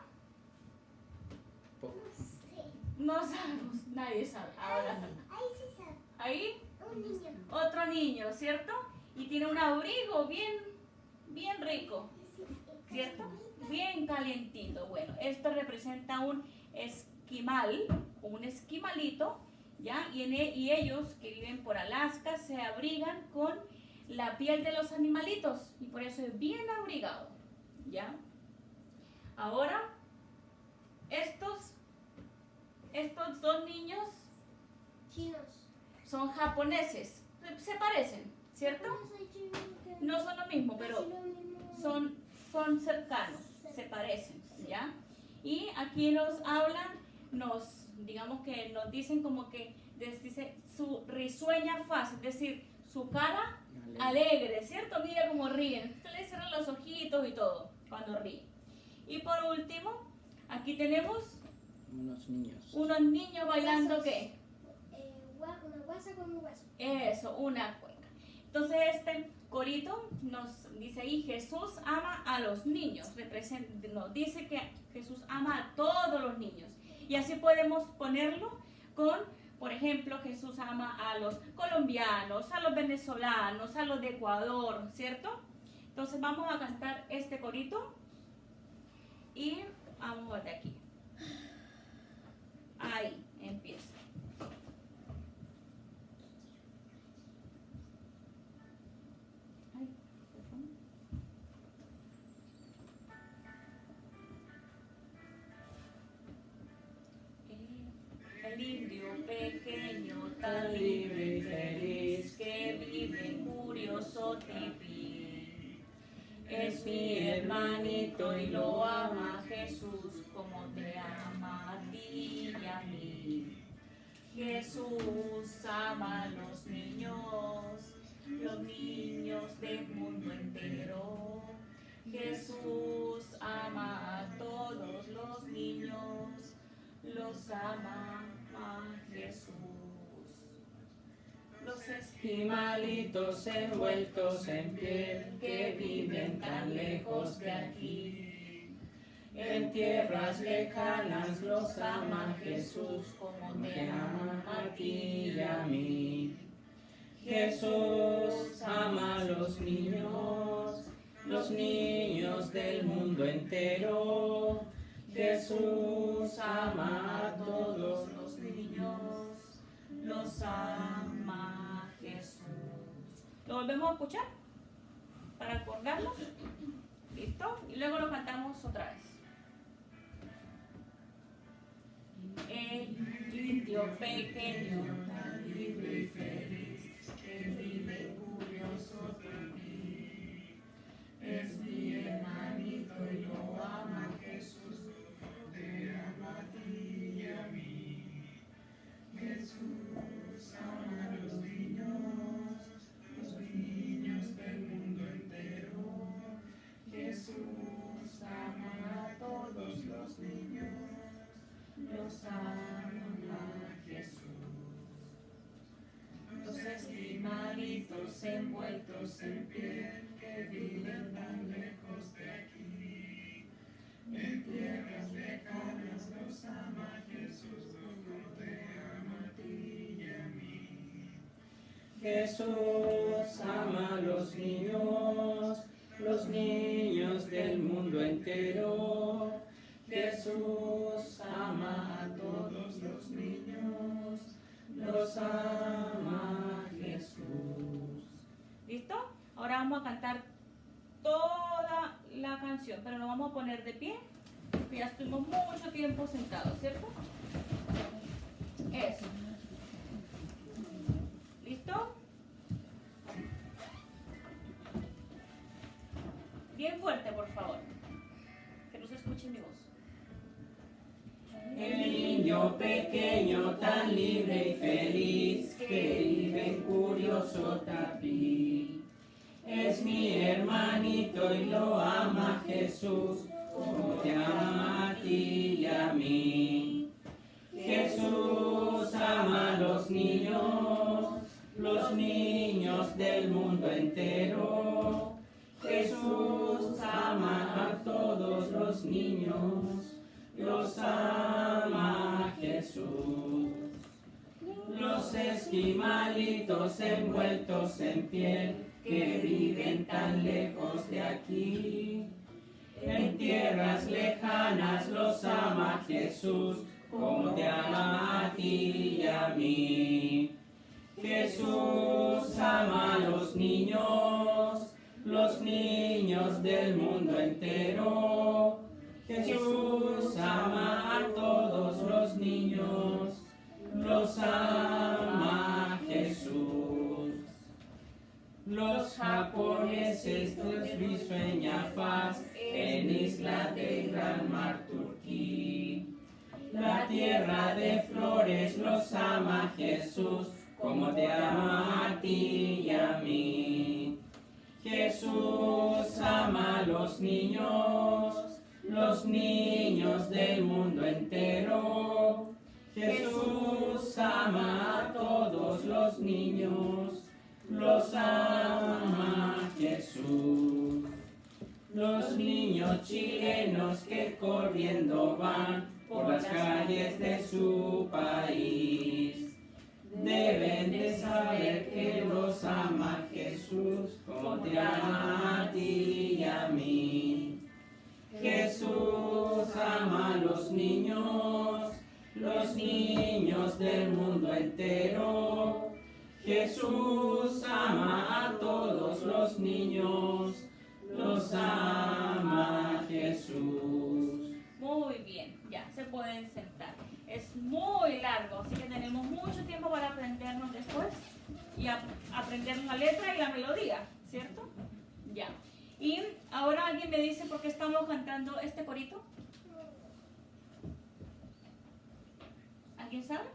No sabemos, nadie sabe. Ahora, Ahí sí sabe. ahí, Un niño. otro niño, ¿cierto? Y tiene un abrigo bien rico, ¿cierto? Bien calientito. Bueno, esto representa un esquimal, un esquimalito, ¿ya? Y ellos que viven por Alaska se abrigan con la piel de los animalitos y por eso es bien abrigado, ¿ya? Ahora, estos 2 niños Chinos. son japoneses, se parecen, ¿cierto? No son lo mismo, pero son cercanos, se parecen, ¿ya? Y aquí nos hablan, digamos que nos dicen como que dice su risueña faz, es decir, su cara alegre, ¿cierto? Mira cómo ríen, se le cierran los ojitos y todo cuando ríen. Y por último, aquí tenemos Unos niños. bailando, ¿qué? Una guasa con un hueso. Eso, una cueca. Entonces este corito nos dice ahí, Jesús ama a los niños, nos dice que Jesús ama a todos los niños. Y así podemos ponerlo con, por ejemplo, Jesús ama a los colombianos, a los venezolanos, a los de Ecuador, ¿cierto? Entonces vamos a cantar este corito y vamos de aquí. Ahí empieza. Ay, perdón. El indio pequeño tan libre y feliz que vive en curioso tipí. Es mi hermanito y lo ama Jesús como te ama a ti y a mí. Jesús ama a los niños del mundo entero. Jesús ama a todos los niños, los ama a Jesús. Los esquimalitos envueltos en piel que viven tan lejos de aquí. En tierras lejanas los ama Jesús como te ama a ti y a mí. Jesús ama a los niños del mundo entero. Jesús ama a todos los niños, los ama Jesús. ¿Lo volvemos a escuchar? Para acordarnos. ¿Listo? Y luego lo cantamos otra vez. El indio pequeño, tan libre y feliz, que vive curioso de mí. Es mi hermanito y lo ama Jesús, te ama a ti y a mí. Jesús ama a los niños del mundo entero. Jesús ama a todos los niños, los ama a Jesús. Los esquimalitos envueltos en piel que viven tan lejos de aquí. En tierras lejanas los ama Jesús como te ama a ti y a mí. Jesús ama a los niños del mundo entero. Jesús ama a todos los niños, los ama Jesús. vamos a cantar toda la canción, pero nos vamos a poner de pie, porque ya estuvimos mucho tiempo sentados, ¿cierto? Eso. ¿Listo? Bien fuerte, por favor. Que no se escuche mi voz. El niño pequeño tan libre y feliz que vive en curioso tapiz. Es mi hermanito y lo ama Jesús, como te ama a ti y a mí. Jesús ama a los niños del mundo entero. Jesús ama a todos los niños, los ama Jesús. Los esquimalitos envueltos en piel que viven tan lejos de aquí, en tierras lejanas los ama Jesús, como te ama a ti y a mí. Jesús ama a los niños del mundo entero. Jesús ama a todos los niños, los ama Jesús. Los japoneses de risueña faz en isla del gran mar Turquí. La tierra de flores los ama Jesús, como te ama a ti y a mí. Jesús ama a los niños del mundo entero. Jesús ama a todos los niños, los ama Jesús. Los niños chilenos que corriendo van por las calles de su país, deben de saber que los ama Jesús, como te ama a ti y a mí. Jesús ama a los niños del mundo entero. Jesús ama a todos los niños, los ama Jesús. Muy bien, ya se pueden sentar. Es muy largo, así que tenemos mucho tiempo para aprendernos después y aprender la letra y la melodía, ¿cierto? Ya. Y ahora alguien me dice por qué estamos cantando este corito. ¿Alguien sabe?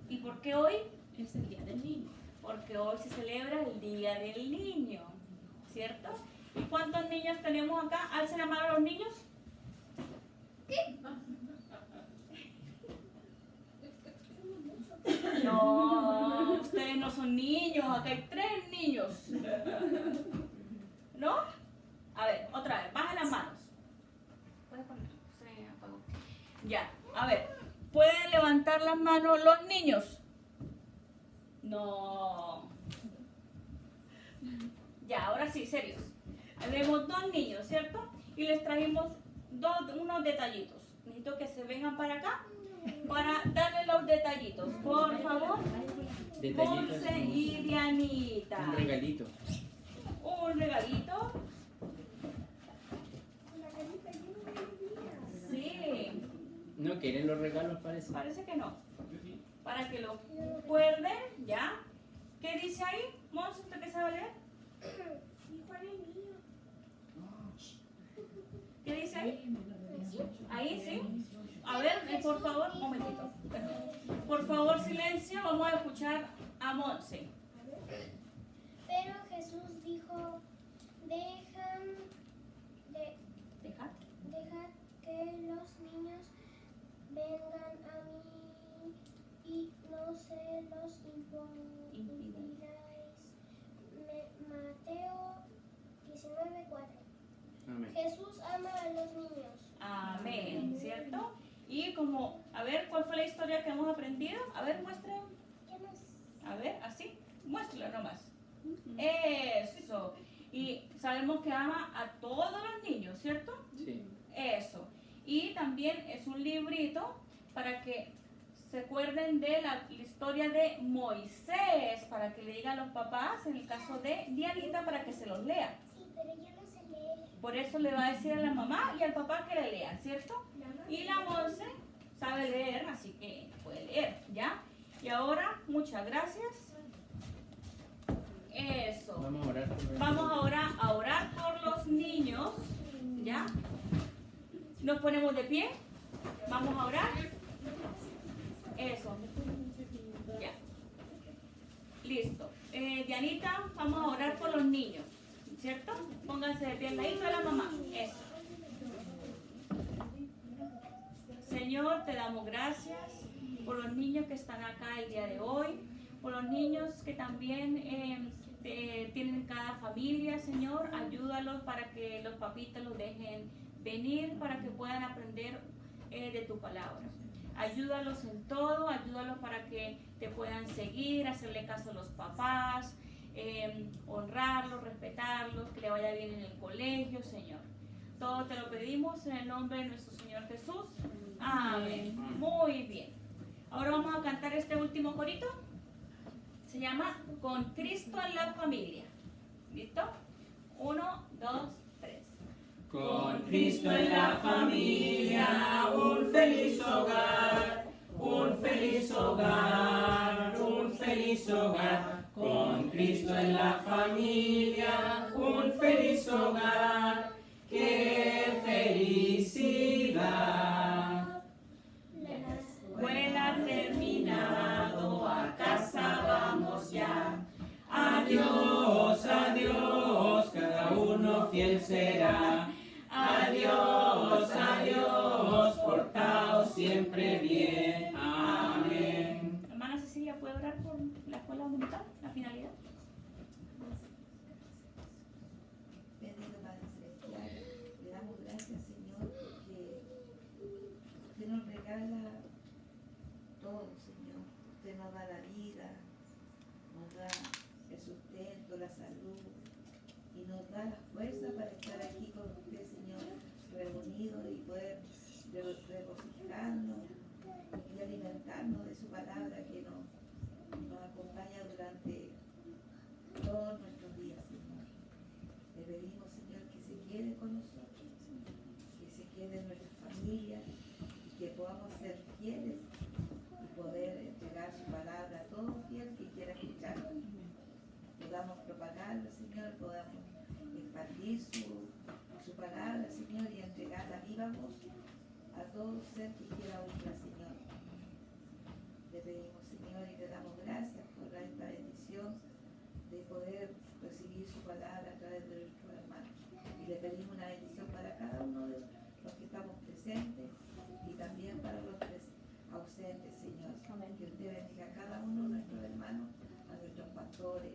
¿Y por qué hoy? Es el día del niño. Porque hoy se celebra el Día del Niño, ¿cierto? ¿Y cuántos niños tenemos acá? ¿Alcen la mano a los niños? No, ustedes no son niños, acá hay 3 niños. ¿No? A ver, otra vez, baja las manos. ¿Puedes poner? Se apagó. Ya, a ver, ¿pueden levantar las manos los niños? No. Ya, ahora sí, serios. Tenemos 2 niños, ¿cierto? Y les trajimos unos detallitos. Necesito que se vengan para acá para darle los detallitos. Por favor. Ponce y Dianita. Un regalito. Un regalito. Sí. ¿No quieren los regalos, parece? Parece que no. Para que lo recuerden, ¿ya? ¿Qué dice ahí? Monse, ¿usted qué sabe leer? ¿Qué dice ahí? Ahí, ¿sí? A ver, por favor, un momentito. Por favor, silencio, vamos a escuchar a Monse. Pero Jesús dijo, dejad que los niños vengan a mí y no se los impidáis. Mateo 19:4. Amén. Jesús ama a los niños. Amén, ¿cierto? Y como, a ver, ¿cuál fue la historia que hemos aprendido? A ver, muestren. ¿Qué más? A ver, así, muéstralo nomás. Eso. Y sabemos que ama a todos los niños, ¿cierto? Sí. Eso. Y también es un librito para que se acuerden de la historia de Moisés, para que le digan a los papás, en el caso de Dianita, para que se los lea. Sí, pero yo no sé leer. Por eso le va a decir a la mamá y al papá que le lean, ¿cierto? Y la Monse sabe leer, así que puede leer, ¿ya? Y ahora, muchas gracias. Eso. Vamos a orar por Vamos ahora a orar por los niños, ¿ya? Nos ponemos de pie. Vamos a orar. Eso. Ya. Listo. Dianita, vamos a orar por los niños, ¿cierto? Pónganse de pie al ladito de la mamá. Eso. Señor, te damos gracias por los niños que están acá el día de hoy, por los niños que también tienen cada familia, Señor. Ayúdalos para que los papitos los dejen venir, para que puedan aprender de tu palabra. Ayúdalos en todo, ayúdalos para que te puedan seguir, hacerle caso a los papás, honrarlos, respetarlos, que le vaya bien en el colegio, Señor. Todo te lo pedimos en el nombre de nuestro Señor Jesús. Amén. Muy bien. Ahora vamos a cantar este último corito. Se llama Con Cristo en la familia. ¿Listo? 1, 2, 3. Con Cristo en la familia, un feliz hogar, un feliz hogar, un feliz hogar. Con Cristo en la familia, un feliz hogar. ¡Qué felicidad! La Escuela terminado, a casa vamos ya. Adiós, adiós, cada uno fiel será. Adiós, adiós, portaos siempre bien. Amén. Hermana Cecilia, ¿puede orar por la escuela dominical, la finalidad? Bendito Padre Celestial, le damos gracias, Señor, porque usted nos regala todo, Señor. Usted nos da la vida, nos da el sustento, la salud y nos da la fuerza para estar aquí con usted, Señor, reunidos y poder regocijarnos y alimentarnos de su palabra que nos acompaña durante todos nuestros días, Señor. Le pedimos, Señor, que se quede con nosotros, que se quede en nuestra familia y que podamos ser fieles y poder entregar su palabra a todo fiel que quiera escucharla. Podamos propagarla, Señor, podamos expandir su palabra, Señor, y entregarla viva voz a todo ser que quiera oírla, Señor. Le pedimos, Señor, y le damos gracias por esta bendición de poder recibir su palabra a través de nuestros hermanos. Y le pedimos una bendición para cada uno de los que estamos presentes y también para los ausentes, Señor. Que usted bendiga a cada uno de nuestros hermanos, a nuestros pastores,